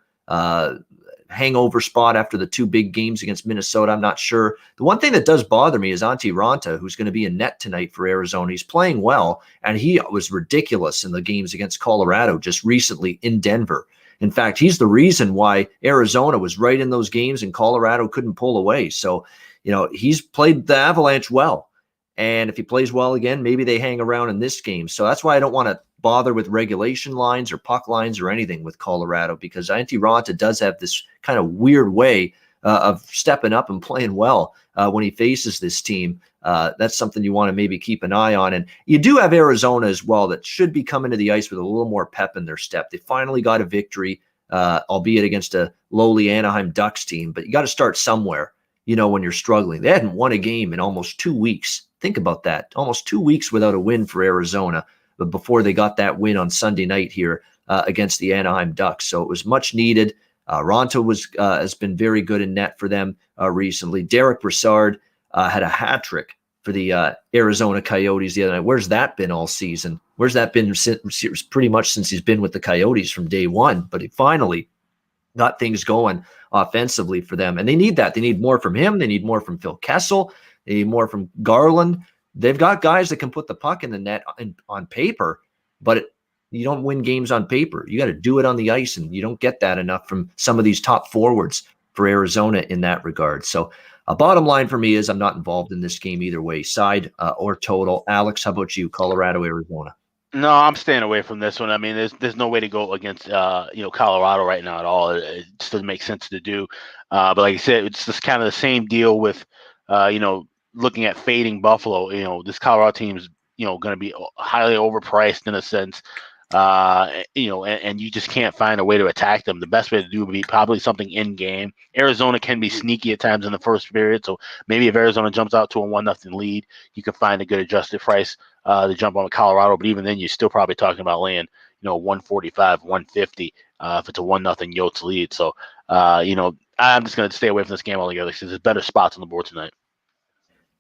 hangover spot after the 2 big games against Minnesota. I'm not sure. The one thing that does bother me is Antti Raanta, who's going to be in net tonight for Arizona. He's playing well, and he was ridiculous in the games against Colorado just recently in Denver. In fact, he's the reason why Arizona was right in those games and Colorado couldn't pull away. So, he's played the Avalanche well. And if he plays well again, maybe they hang around in this game. So that's why I don't want to bother with regulation lines or puck lines or anything with Colorado, because Antti Raanta does have this kind of weird way of stepping up and playing well when he faces this team. That's something you want to maybe keep an eye on. And you do have Arizona as well that should be coming to the ice with a little more pep in their step. They finally got a victory, albeit against a lowly Anaheim Ducks team, but you got to start somewhere, when you're struggling. They hadn't won a game in almost 2 weeks. Think about that. Almost 2 weeks without a win for Arizona, but before they got that win on Sunday night here against the Anaheim Ducks. So it was much needed. Raanta has been very good in net for them recently. Derek Brassard had a hat trick for the Arizona Coyotes the other night. Where's that been all season? Where's that been pretty much since he's been with the Coyotes from day one? But he finally got things going offensively for them. And they need that. They need more from him. They need more from Phil Kessel. They need more from Garland. They've got guys that can put the puck in the net on paper, but you don't win games on paper. You got to do it on the ice, and you don't get that enough from some of these top forwards for Arizona in that regard. So bottom line for me is I'm not involved in this game either way, side or total. Alex, how about you? Colorado, Arizona. No, I'm staying away from this one. I mean, there's no way to go against Colorado right now at all. It just doesn't make sense to do. But like I said, it's just kind of the same deal with looking at fading Buffalo. This Colorado team is going to be highly overpriced in a sense. And you just can't find a way to attack them. The best way to do would be probably something in game. Arizona can be sneaky at times in the first period, so maybe if Arizona jumps out to a 1-0 lead, you can find a good adjusted price to jump on with Colorado. But even then, you're still probably talking about laying 145, 150 if it's a 1-0 Yotes lead. So I'm just going to stay away from this game altogether because there's better spots on the board tonight.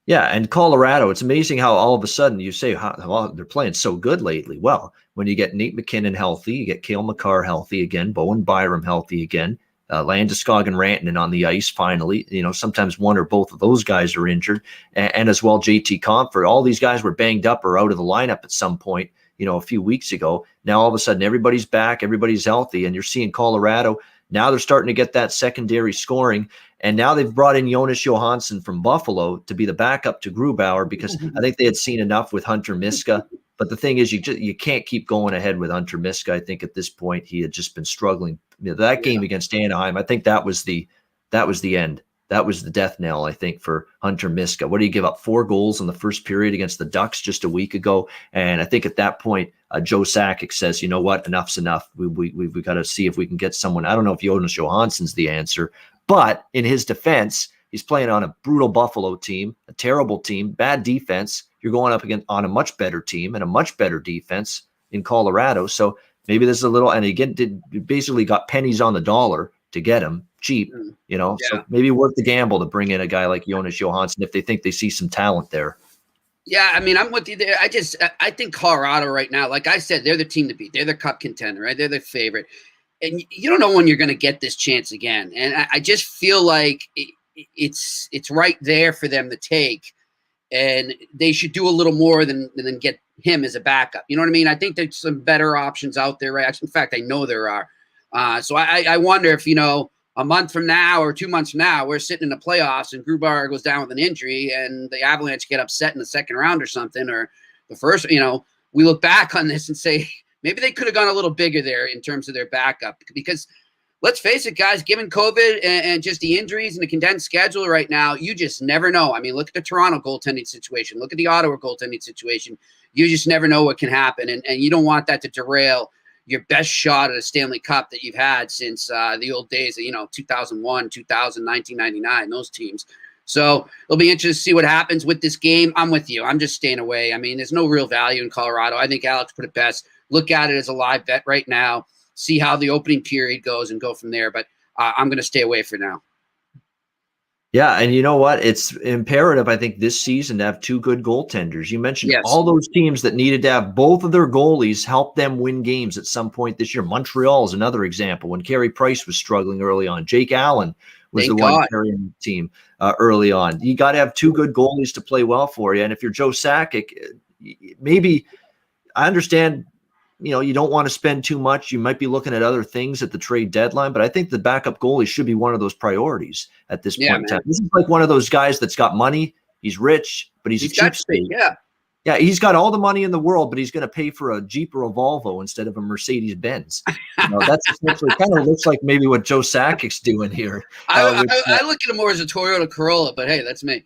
Yeah, and Colorado, it's amazing how all of a sudden you say, well, they're playing so good lately. Well, when you get Nate McKinnon healthy, you get Cale Makar healthy again, Bowen Byram healthy again, Landeskog and Rantanen on the ice finally. Sometimes one or both of those guys are injured, and as well JT Compher. All these guys were banged up or out of the lineup at some point, a few weeks ago. Now all of a sudden everybody's back, everybody's healthy, and you're seeing Colorado. Now they're starting to get that secondary scoring, and now they've brought in Jonas Johansson from Buffalo to be the backup to Grubauer because I think they had seen enough with Hunter Miska. But the thing is, you can't keep going ahead with Hunter Miska. I think at this point he had just been struggling. That game against Anaheim, I think that was the end. That was the death knell, I think, for Hunter Miska. What do you give up? 4 goals in the first period against the Ducks just a week ago. And I think at that point, Joe Sakic says, you know what, enough's enough. We've got to see if we can get someone. I don't know if Jonas Johansson's the answer, but in his defense, he's playing on a brutal Buffalo team, a terrible team, bad defense. You're going up against on a much better team and a much better defense in Colorado. So maybe there's a little, and again, basically got pennies on the dollar to get him cheap, So maybe worth the gamble to bring in a guy like Jonas Johansson if they think they see some talent there. Yeah, I mean, I'm with you there. I think Colorado right now, like I said, they're the team to beat. They're the cup contender, right? They're the favorite. And you don't know when you're going to get this chance again. And I just feel like it's right there for them to take. And they should do a little more than get him as a backup. You know what I mean? I think there's some better options out there, right? In fact, I know there are. So I wonder if, a month from now or 2 months from now, we're sitting in the playoffs and Grubauer goes down with an injury and the Avalanche get upset in the second round or something, or the first, we look back on this and say, maybe they could have gone a little bigger there in terms of their backup, because let's face it, guys, given COVID and just the injuries and the condensed schedule right now, you just never know. I mean, look at the Toronto goaltending situation. Look at the Ottawa goaltending situation. You just never know what can happen. And you don't want that to derail your best shot at a Stanley Cup that you've had since the old days of, 2001, 2000, 1999, those teams. So it'll be interesting to see what happens with this game. I'm with you. I'm just staying away. I mean, there's no real value in Colorado. I think Alex put it best. Look at it as a live bet right now. See how the opening period goes and go from there. But I'm going to stay away for now. Yeah, and you know what? It's imperative, I think, this season to have two good goaltenders. You mentioned Yes. all those teams that needed to have both of their goalies help them win games at some point this year. Montreal is another example. When Carey Price was struggling early on, Jake Allen was Thank the one God. carrying the team early on. You got to have two good goalies to play well for you. And if you're Joe Sakic, maybe I understand, you don't want to spend too much. You might be looking at other things at the trade deadline, but I think the backup goalie should be one of those priorities at this point in time. This is like one of those guys that's got money. He's rich, but he's a cheapskate. Yeah, he's got all the money in the world, but he's going to pay for a Jeep or a Volvo instead of a Mercedes Benz. That's essentially kind of looks like maybe what Joe Sakic's doing here. I look at him more as a Toyota Corolla, but hey, that's me.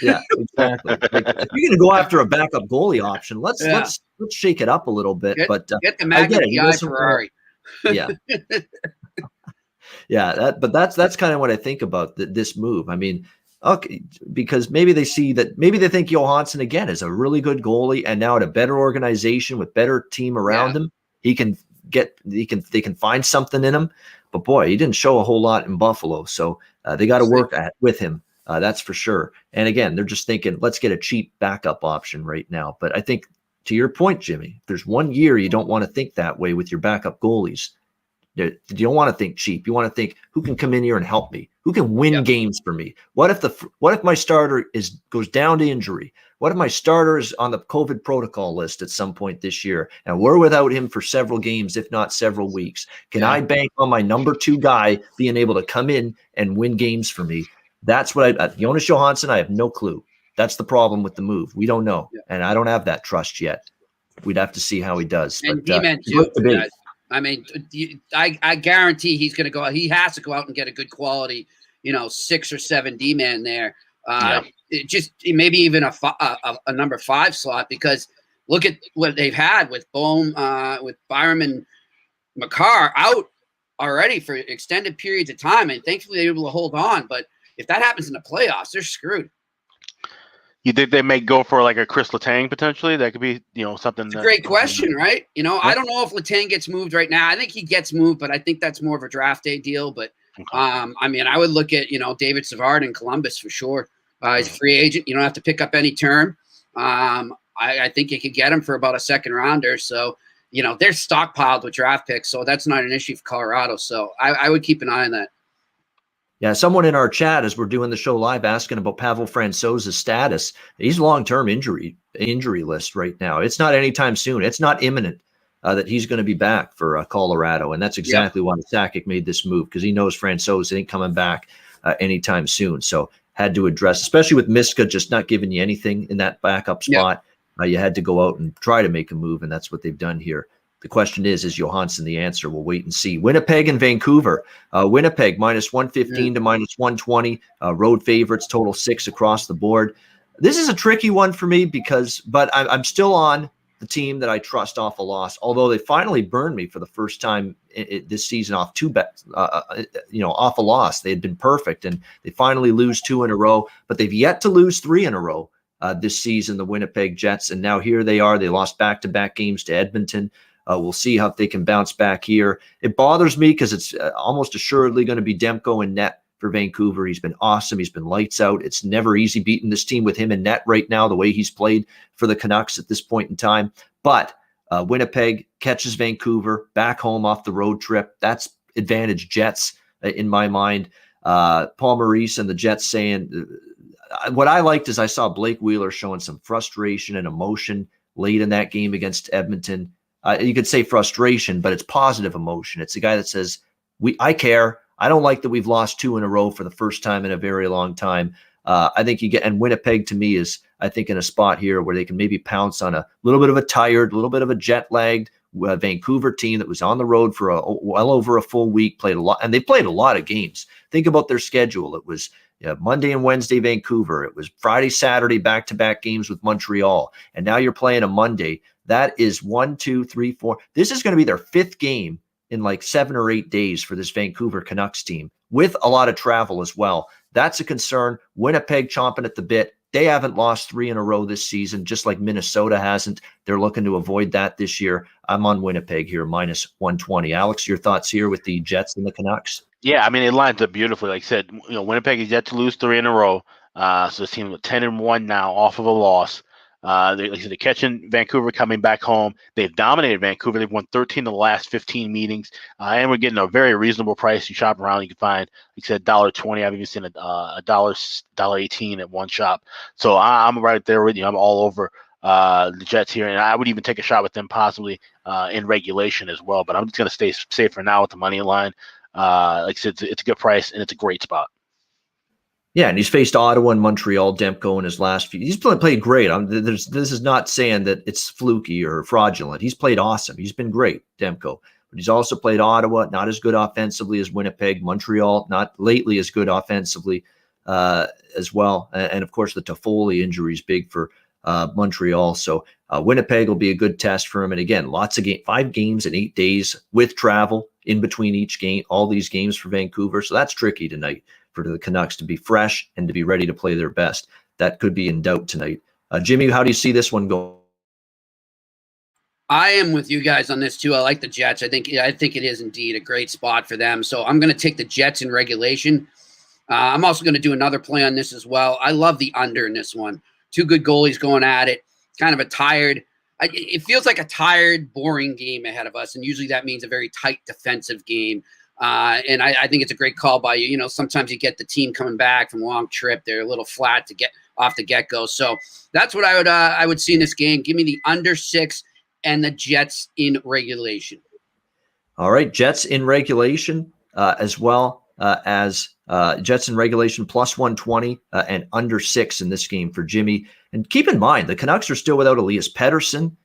Yeah, exactly. Like, if you're going to go after a backup goalie option, let's shake it up a little bit. Get the Magnum PI Ferrari. Yeah. Yeah, that's kind of what I think about this move. I mean, okay, because maybe they think Johansson again is a really good goalie, and now at a better organization with better team around him, they can find something in him. But boy, he didn't show a whole lot in Buffalo, so they got to work with him. That's for sure. And again, they're just thinking, let's get a cheap backup option right now. But I think to your point, Jimmy, if there's 1 year you don't want to think that way with your backup goalies. You don't want to think cheap. You want to think, who can come in here and help me? Who can win games for me? What if my starter goes down to injury? What if my starter is on the COVID protocol list at some point this year, and we're without him for several games, if not several weeks? Can I bank on my number 2 guy being able to come in and win games for me? That's what Jonas Johansson, I have no clue. That's the problem with the move. We don't know, and I don't have that trust yet. We'd have to see how he does. And D-Man too. I mean, I guarantee he's going to go. He has to go out and get a good quality, 6 or 7 D-man there. Maybe even a number 5 slot, because look at what they've had with Bohm, with Byram and Makar out already for extended periods of time, and thankfully they're able to hold on. But if that happens in the playoffs, they're screwed. You think they may go for like a Chris Letang potentially? That could be, something. It's a great question, right? I don't know if Letang gets moved right now. I think he gets moved, but I think that's more of a draft day deal. But I mean, I would look at David Savard in Columbus for sure. He's a free agent. You don't have to pick up any term. I think you could get him for about a second rounder. So they're stockpiled with draft picks, so that's not an issue for Colorado. So I would keep an eye on that. Yeah, someone in our chat as we're doing the show live asking about Pavel Francouz's status. He's long-term injury list right now. It's not anytime soon. It's not imminent that he's going to be back for Colorado, and that's exactly why Sakic made this move, because he knows Francouz ain't coming back anytime soon. So had to address, especially with Miska just not giving you anything in that backup spot. You had to go out and try to make a move, and that's what they've done here. The question is Johansson the answer? We'll wait and see. Winnipeg and Vancouver. Winnipeg minus 115 to minus 120. Road favorites, total 6 across the board. This is a tricky one for me but I'm still on the team that I trust off a loss, although they finally burned me for the first time this season off 2 bets, off a loss. They had been perfect, and they finally lose 2 in a row, but they've yet to lose 3 in a row this season, the Winnipeg Jets, and now here they are. They lost back-to-back games to Edmonton. We'll see how they can bounce back here. It bothers me because it's almost assuredly going to be Demko in net for Vancouver. He's been awesome. He's been lights out. It's never easy beating this team with him in net right now, the way he's played for the Canucks at this point in time. But Winnipeg catches Vancouver back home off the road trip. That's advantage Jets in my mind. Paul Maurice and the Jets saying what I liked is I saw Blake Wheeler showing some frustration and emotion late in that game against Edmonton. You could say frustration, but it's positive emotion. It's a guy that says, I care. I don't like that we've lost 2 in a row for the first time in a very long time. I think and Winnipeg to me is, I think, in a spot here where they can maybe pounce on a little bit of a tired, little bit of a jet-lagged Vancouver team that was on the road for well over a full week, played a lot, and they played a lot of games. Think about their schedule. It was Monday and Wednesday, Vancouver. It was Friday, Saturday, back-to-back games with Montreal. And now you're playing a Monday. That is 1, 2, 3, 4. This is going to be their 5th game in like 7 or 8 days for this Vancouver Canucks team, with a lot of travel as well. That's a concern. Winnipeg chomping at the bit. They haven't lost 3 in a row this season, just like Minnesota hasn't. They're looking to avoid that this year. I'm on Winnipeg here, minus 120. Alex, your thoughts here with the Jets and the Canucks? Yeah, I mean, it lines up beautifully. Like I said, Winnipeg is yet to lose 3 in a row. So this team with 10-1 now off of a loss. Like I said, they're catching Vancouver coming back home. They've dominated Vancouver. They've won 13 of the last 15 meetings. And we're getting a very reasonable price. You shop around, you can find, like I said, $1.20. I've even seen a $1.18 at one shop. So I'm right there with you. I'm all over the Jets here, and I would even take a shot with them possibly in regulation as well. But I'm just going to stay safe for now with the money line. Like I said, it's a good price and it's a great spot. Yeah, and he's faced Ottawa and Montreal, Demko in his last few. He's played great. This is not saying that it's fluky or fraudulent. He's played awesome. He's been great, Demko. But he's also played Ottawa, not as good offensively as Winnipeg. Montreal, not lately as good offensively as well. And of course, the Toffoli injury is big for Montreal. So Winnipeg will be a good test for him. And again, lots of 5 games in 8 days with travel in between each game, all these games for Vancouver. So that's tricky tonight for the Canucks to be fresh and to be ready to play their best. That could be in doubt tonight. Jimmy, how do you see this one go? I am with you guys on this too. I like the Jets. I think it is indeed a great spot for them. So I'm going to take the Jets in regulation. I'm also going to do another play on this as well. I love the under in this one. 2 good goalies going at it. Kind of a tired. It feels like a tired, boring game ahead of us, and usually that means a very tight defensive game. And I think it's a great call by you. Sometimes you get the team coming back from a long trip. They're a little flat to get off the get-go. So that's what I would see in this game. Give me the under 6 and the Jets in regulation. All right, Jets in regulation as well as Jets in regulation plus 120 and under 6 in this game for Jimmy. And keep in mind, the Canucks are still without Elias Pettersson.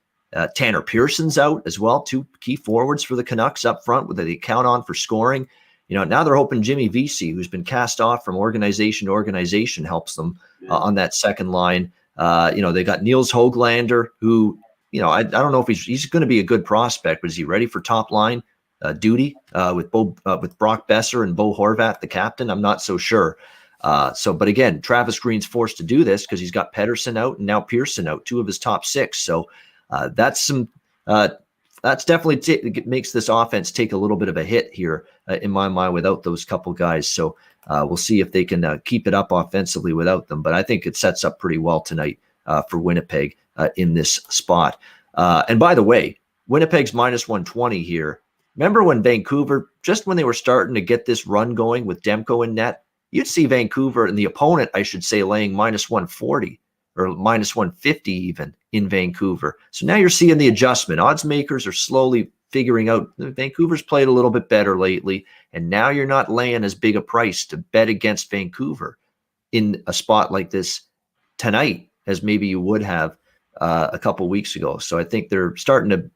Tanner Pearson's out as well, 2 key forwards for the Canucks up front that they count on for scoring. Now they're hoping Jimmy Vesey, who's been cast off from organization to organization, helps them on that second line. They got Niels Höglander, who, I don't know if he's going to be a good prospect, but is he ready for top line duty with Brock Besser and Bo Horvat, the captain? I'm not so sure. But again, Travis Green's forced to do this because he's got Pettersson out and now Pearson out, 2 of his top 6. So that's definitely makes this offense take a little bit of a hit here in my mind without those couple guys. So we'll see if they can keep it up offensively without them. But I think it sets up pretty well tonight for Winnipeg in this spot. And by the way, Winnipeg's minus 120 here. Remember when Vancouver, just when they were starting to get this run going with Demko in net, you'd see Vancouver and the opponent, I should say, laying minus 140 or minus 150 even in Vancouver. So now you're seeing the adjustment. Odds makers are slowly figuring out Vancouver's played a little bit better lately, and now you're not laying as big a price to bet against Vancouver in a spot like this tonight as maybe you would have a couple weeks ago. So I think they're starting to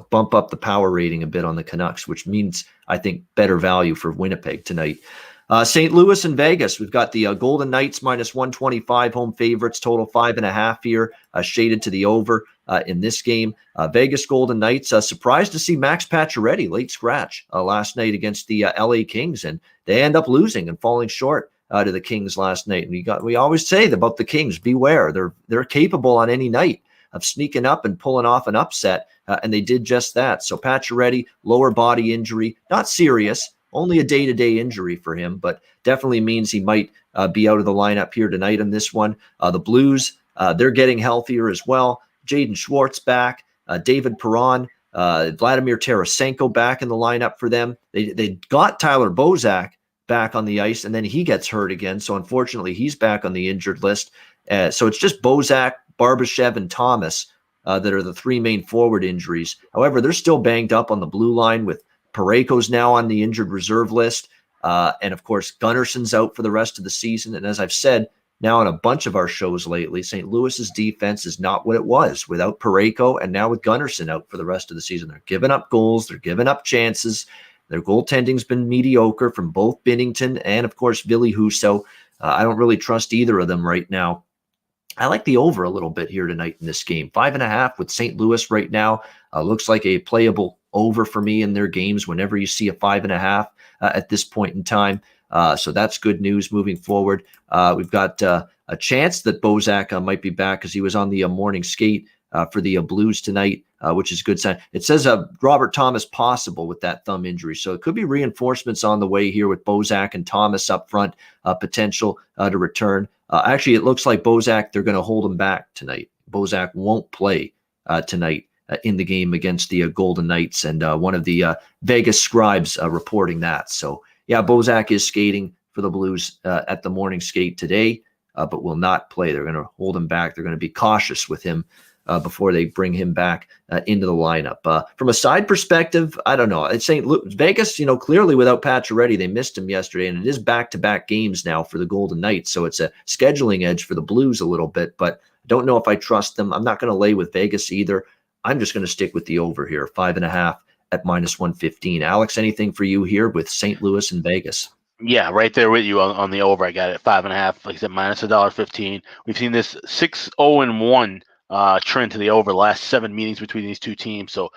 bump up the power rating a bit on the Canucks, which means I think better value for Winnipeg tonight. St. Louis and Vegas, we've got the Golden Knights minus 125 home favorites, total 5.5 here, shaded to the over in this game. Vegas Golden Knights, surprised to see Max Pacioretty late scratch last night against the LA Kings, and they end up losing and falling short to the Kings last night. And we always say about the Kings, beware, they're capable on any night of sneaking up and pulling off an upset, and they did just that. So Pacioretty, lower body injury, not serious, only a day-to-day injury for him, but definitely means he might be out of the lineup here tonight in this one. The Blues, they're getting healthier as well. Jaden Schwartz back, David Perron, Vladimir Tarasenko back in the lineup for them. They got Tyler Bozak back on the ice, and then he gets hurt again. So unfortunately, he's back on the injured list. So it's just Bozak, Barbashev, and Thomas that are the 3 main forward injuries. However, they're still banged up on the blue line with Parayko's now on the injured reserve list. And of course, Gunnarsson's out for the rest of the season. And as I've said now on a bunch of our shows lately, St. Louis's defense is not what it was without Parayko and now with Gunnarsson out for the rest of the season. They're giving up goals. They're giving up chances. Their goaltending's been mediocre from both Binnington and, of course, Ville Husso. I don't really trust either of them right now. I like the over a little bit here tonight in this game. 5.5 with St. Louis right now. Looks like a playable over for me in their games whenever you see a 5.5 at this point in time. So that's good news moving forward. We've got a chance that Bozak might be back because he was on the morning skate for the Blues tonight, which is a good sign. It says Robert Thomas possible with that thumb injury. So it could be reinforcements on the way here with Bozak and Thomas up front, potential to return. Actually, it looks like Bozak, they're going to hold him back tonight. Bozak won't play tonight in the game against the Golden Knights, and one of the Vegas scribes reporting that. So, yeah, Bozak is skating for the Blues at the morning skate today, but will not play. They're going to hold him back. They're going to be cautious with him before they bring him back into the lineup. From a side perspective, I don't know. It's St. Louis, Vegas, clearly without Pacioretty, they missed him yesterday, and it is back-to-back games now for the Golden Knights, so it's a scheduling edge for the Blues a little bit, but I don't know if I trust them. I'm not going to lay with Vegas either. I'm just going to stick with the over here, 5.5 at -115. Alex, anything for you here with St. Louis and Vegas? Yeah, right there with you on the over. I got it at 5.5. Like I said, -$1.15. We've seen this 6-0-1 trend to the over the last 7 meetings between these two teams. So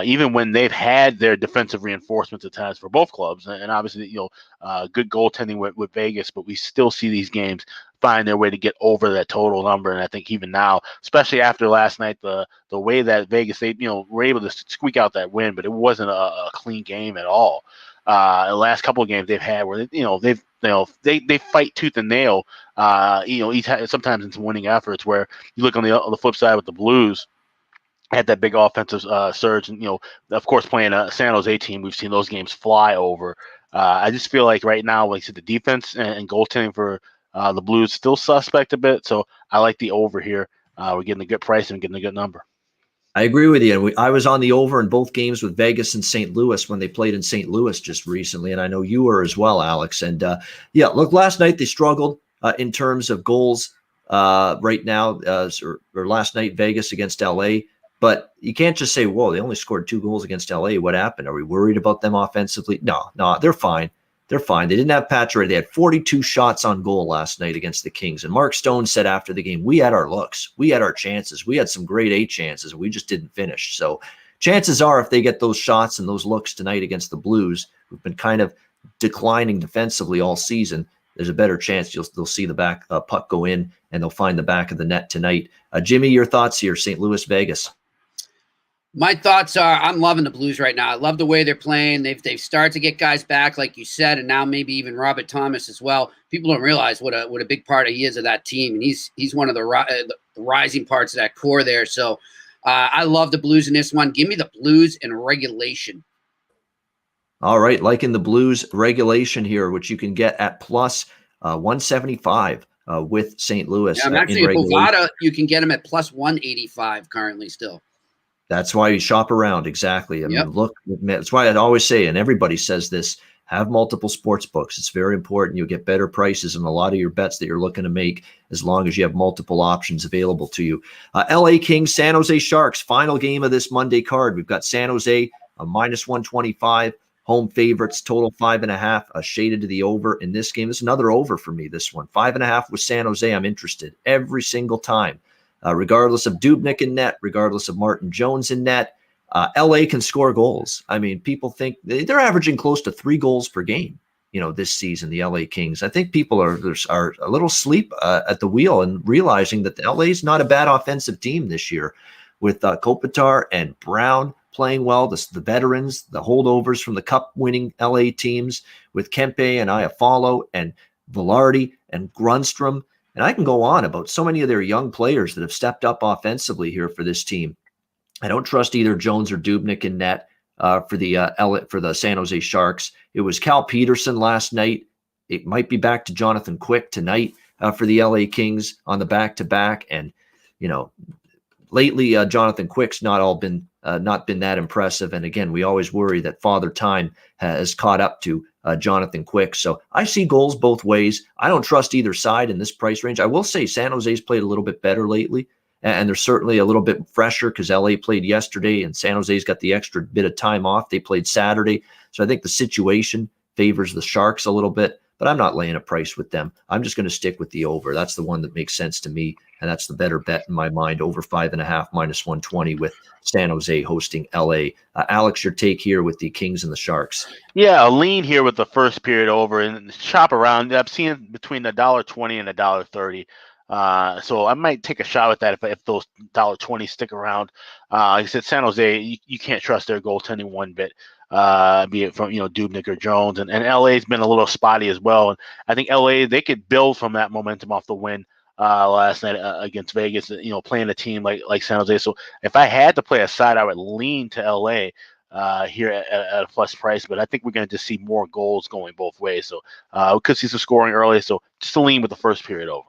even when they've had their defensive reinforcements at times for both clubs, and obviously good goaltending with Vegas, but we still see these games find their way to get over that total number. And I think even now, especially after last night, the way that Vegas they were able to squeak out that win, but it wasn't a clean game at all. The last couple of games they've had where they fight tooth and nail. Sometimes in some winning efforts. Where you look on the flip side with the Blues, had that big offensive surge, and of course playing a San Jose team, we've seen those games fly over. I just feel like right now, like I said, the defense and goaltending for the Blues still suspect a bit, so I like the over here. We're getting a good price and getting a good number. I agree with you. I was on the over in both games with Vegas and St. Louis when they played in St. Louis just recently, and I know you were as well, Alex. And look, last night they struggled in terms of goals right now, or last night Vegas against LA. But you can't just say, whoa, they only scored 2 goals against LA. What happened? Are we worried about them offensively? No, they're fine. They're fine. They didn't have Pacioretty. They had 42 shots on goal last night against the Kings. And Mark Stone said after the game, we had our looks. We had our chances. We had some grade A chances, and we just didn't finish. So chances are if they get those shots and those looks tonight against the Blues, who've been kind of declining defensively all season, there's a better chance they'll see the back puck go in, and they'll find the back of the net tonight. Jimmy, your thoughts here, St. Louis, Vegas? My thoughts are I'm loving the Blues right now. I love the way they're playing. They've started to get guys back, like you said, and now maybe even Robert Thomas as well. People don't realize what a big part he is of that team, and he's one of the rising parts of that core there. So I love the Blues in this one. Give me the Blues in regulation. All right, liking the Blues regulation here, which you can get at plus 175 with St. Louis. Yeah, I'm actually at Bovada. You can get them at plus 185 currently still. That's why you shop around. Exactly. I mean, look, that's why I'd always say, and everybody says this, have multiple sports books. It's very important. You'll get better prices on a lot of your bets that you're looking to make as long as you have multiple options available to you. LA Kings, San Jose Sharks, final game of this Monday card. We've got San Jose a -125, home favorites, total 5.5, shaded to the over in this game. This is another over for me, this one. 5.5 with San Jose. I'm interested every single time. Regardless of Dubnyk in net, regardless of Martin Jones in net, LA can score goals. I mean, people think they're averaging close to 3 goals per game, this season, the LA Kings. I think people are a little asleep at the wheel and realizing that the LA is not a bad offensive team this year with Kopitar and Brown playing well, the veterans, the holdovers from the cup-winning LA teams with Kempe and Iafallo and Velarde and Grunstrom. And I can go on about so many of their young players that have stepped up offensively here for this team. I don't trust either Jones or Dubnyk in net for the San Jose Sharks. It was Cal Peterson last night. It might be back to Jonathan Quick tonight for the LA Kings on the back-to-back. And lately Jonathan Quick's not been that impressive. And again, we always worry that Father Time has caught up to Jonathan Quick. So I see goals both ways. I don't trust either side in this price range. I will say San Jose's played a little bit better lately, and they're certainly a little bit fresher because LA played yesterday and San Jose's got the extra bit of time off. They played Saturday. So I think the situation favors the Sharks a little bit, but I'm not laying a price with them. I'm just going to stick with the over. That's the one that makes sense to me, and that's the better bet in my mind, over 5.5 -120 with San Jose hosting LA. Alex, your take here with the Kings and the Sharks. Yeah, a lean here with the first period over and shop around. I'm seeing between $1.20 and $1.30. So I might take a shot at that if those $1.20 stick around. Like I said, San Jose, you can't trust their goaltending one bit, be it from Dubnyk or Jones, and LA's been a little spotty as well. And I think LA, they could build from that momentum off the win last night against Vegas. Playing a team like San Jose. So if I had to play a side, I would lean to LA. Here at a plus price, but I think we're going to just see more goals going both ways. So we could see some scoring early. So just a lean with the first period over.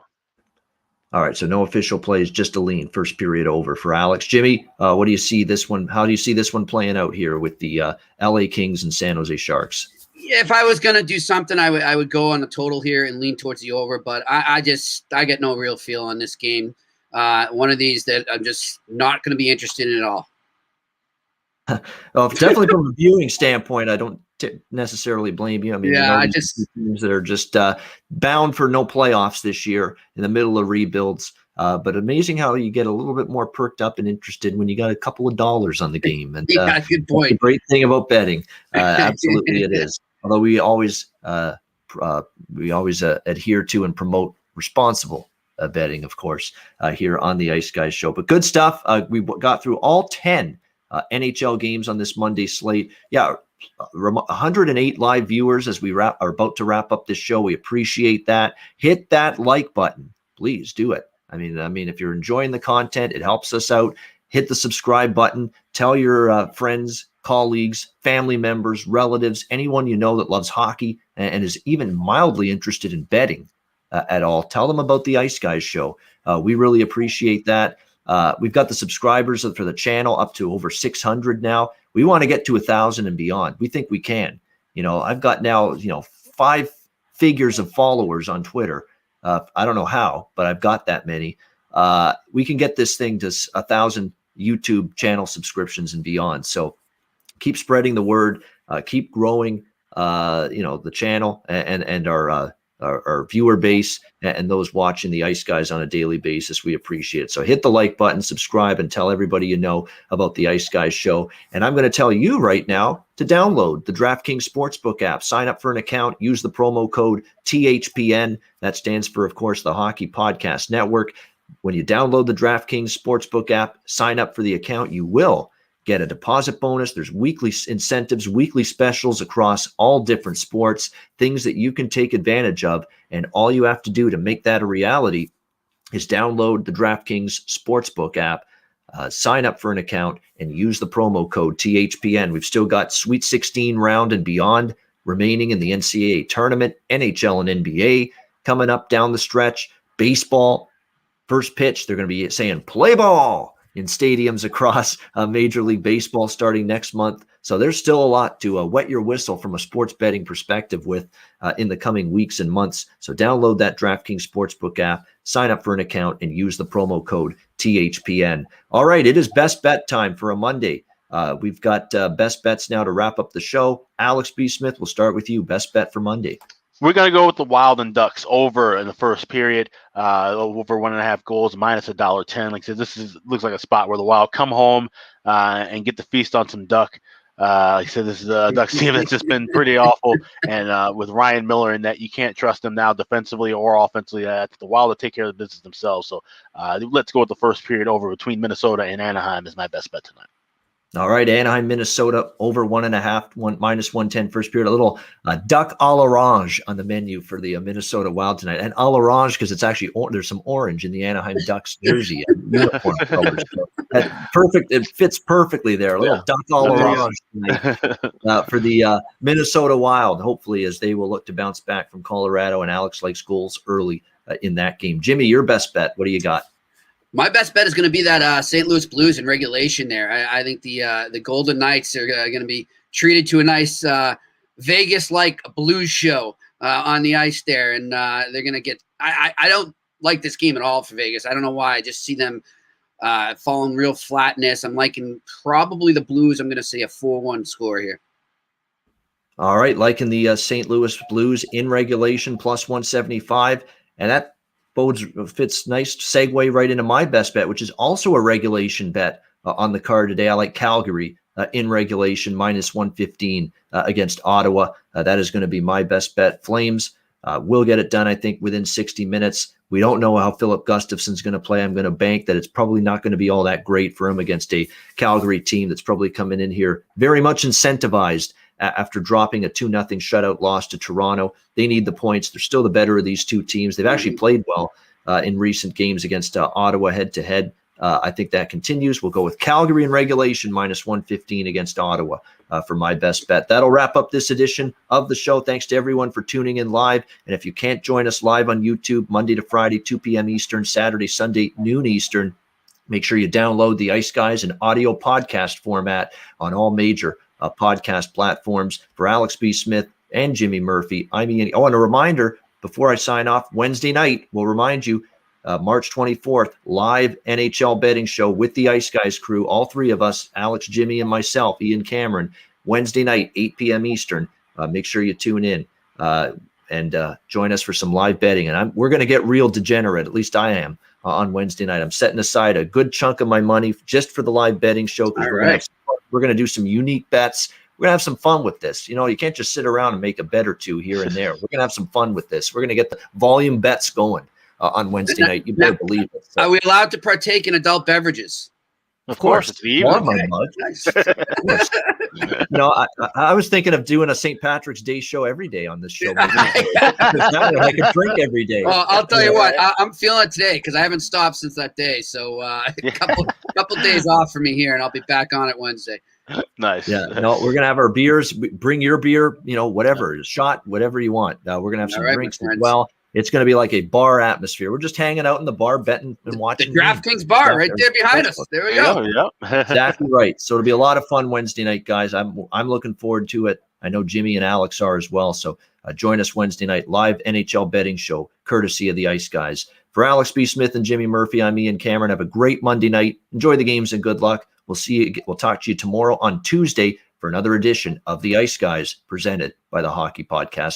All right, so no official plays, just a lean. First period over for Alex. Jimmy, what do you see this one? How do you see this one playing out here with the LA Kings and San Jose Sharks? If I was going to do something, I would go on a total here and lean towards the over, but I get no real feel on this game. One of these that I'm just not going to be interested in at all. Well, definitely from a viewing standpoint, I don't necessarily blame you. I mean, teams that are just bound for no playoffs this year in the middle of rebuilds. But amazing how you get a little bit more perked up and interested when you got a couple of dollars on the game. And yeah, good point. That's the great thing about betting. Absolutely, it is. Although we always adhere to and promote responsible betting, of course, here on the Ice Guys show. But good stuff. We got through all 10 NHL games on this Monday slate. Yeah, 108 live viewers as we are about to wrap up this show. We appreciate that. Hit that like button. Please do it. I mean, if you're enjoying the content, it helps us out. Hit the subscribe button. Tell your friends, colleagues, family members, relatives, anyone you know that loves hockey and is even mildly interested in betting at all. Tell them about the Ice Guys show. We really appreciate that. We've got the subscribers for the channel up to over 600 now. We want to get to 1,000 and beyond. We think we can. I've got now, 5 figures of followers on Twitter. I don't know how, but I've got that many. We can get this thing to 1,000 YouTube channel subscriptions and beyond. So keep spreading the word, keep growing, the channel and our viewer base and those watching the Ice Guys on a daily basis. We appreciate it. So hit the like button, subscribe, and tell everybody you know about the Ice Guys show. And I'm going to tell you right now to download the DraftKings Sportsbook app. Sign up for an account. Use the promo code THPN. That stands for, of course, the Hockey Podcast Network. When you download the DraftKings Sportsbook app, sign up for the account, you will get a deposit bonus. There's weekly incentives, weekly specials across all different sports, things that you can take advantage of. And all you have to do to make that a reality is download the DraftKings Sportsbook app, sign up for an account, and use the promo code THPN. We've still got Sweet 16 round and beyond remaining in the NCAA tournament, NHL and NBA coming up down the stretch, baseball, first pitch. They're going to be saying play ball in stadiums across Major League Baseball starting next month. So there's still a lot to wet your whistle from a sports betting perspective with in the coming weeks and months. So download that DraftKings Sportsbook app, sign up for an account, and use the promo code THPN. All right, it is best bet time for a Monday. We've got best bets now to wrap up the show. Alex B. Smith, we'll start with you. Best bet for Monday. We're going to go with the Wild and Ducks over in the first period, over 1.5 goals, minus $1.10. Like I said, looks like a spot where the Wild come home and get the feast on some duck. Like I said, this is a Ducks team that's just been pretty awful. And with Ryan Miller in that, you can't trust them now defensively or offensively. The Wild will take care of the business themselves. So let's go with the first period over between Minnesota and Anaheim is my best bet tonight. All right, Anaheim, Minnesota, over 1.5, minus 110 first period. A little duck à l'orange on the menu for the Minnesota Wild tonight. And à l'orange because it's actually there's some orange in the Anaheim Ducks jersey and uniform colors. So perfect. It fits perfectly there. A little duck à l'orange tonight, for the Minnesota Wild, hopefully, as they will look to bounce back from Colorado. And Alex likes goals early in that game. Jimmy, your best bet. What do you got? My best bet is going to be that St. Louis Blues in regulation there. I think the Golden Knights are going to be treated to a nice Vegas-like blues show on the ice there. And they're going to get – I don't like this game at all for Vegas. I don't know why. I just see them falling real flatness. I'm liking probably the Blues. I'm going to say a 4-1 score here. All right, liking the St. Louis Blues in regulation, plus 175. And that fits nice segue right into my best bet, which is also a regulation bet on the card today. I like Calgary in regulation, minus 115 against Ottawa. That is going to be my best bet. Flames We'll get it done, I think, within 60 minutes. We don't know how Philip Gustafson's going to play. I'm going to bank that it's probably not going to be all that great for him against a Calgary team that's probably coming in here very much incentivized after dropping a 2-0 shutout loss to Toronto. They need the points. They're still the better of these two teams. They've actually played well in recent games against Ottawa head-to-head. I think that continues. We'll go with Calgary in regulation, -115 against Ottawa for my best bet. That'll wrap up this edition of the show. Thanks to everyone for tuning in live. And if you can't join us live on YouTube, Monday to Friday, 2 p.m. Eastern, Saturday, Sunday, noon Eastern, make sure you download the Ice Guys in audio podcast format on all major podcast platforms. For Alex B. Smith and Jimmy Murphy, I'm Ian. Oh, and a reminder, before I sign off, Wednesday night, we'll remind you, March 24th, live NHL betting show with the Ice Guys crew, all three of us, Alex, Jimmy, and myself, Ian Cameron, Wednesday night, 8 p.m. Eastern. Make sure you tune in and join us for some live betting. And we're going to get real degenerate, at least I am, on Wednesday night. I'm setting aside a good chunk of my money just for the live betting show because we're going to do some unique bets. We're going to have some fun with this. You know, you can't just sit around and make a bet or two here and there. We're going to have some fun with this. We're going to get the volume bets going on Wednesday night. You better believe it. So. Are we allowed to partake in adult beverages? Of course. It's the evening. My mug. Nice. You know, I was thinking of doing a St. Patrick's Day show every day on this show. I could drink every day. Well, I'll tell you what, I'm feeling it today because I haven't stopped since that day. So a couple days off for me here, and I'll be back on it Wednesday. Nice. Yeah. No, we're gonna have our beers. Bring your beer. You know, whatever, shot, whatever you want. We're gonna have some drinks as well. It's going to be like a bar atmosphere. We're just hanging out in the bar, betting and watching. The DraftKings bar right there behind us. There we go. Yeah. Exactly right. So it'll be a lot of fun Wednesday night, guys. I'm looking forward to it. I know Jimmy and Alex are as well. So join us Wednesday night, live NHL betting show, courtesy of the Ice Guys. For Alex B. Smith and Jimmy Murphy, I'm Ian Cameron. Have a great Monday night. Enjoy the games and good luck. We'll see you. We'll talk to you tomorrow on Tuesday for another edition of the Ice Guys presented by the Hockey Podcast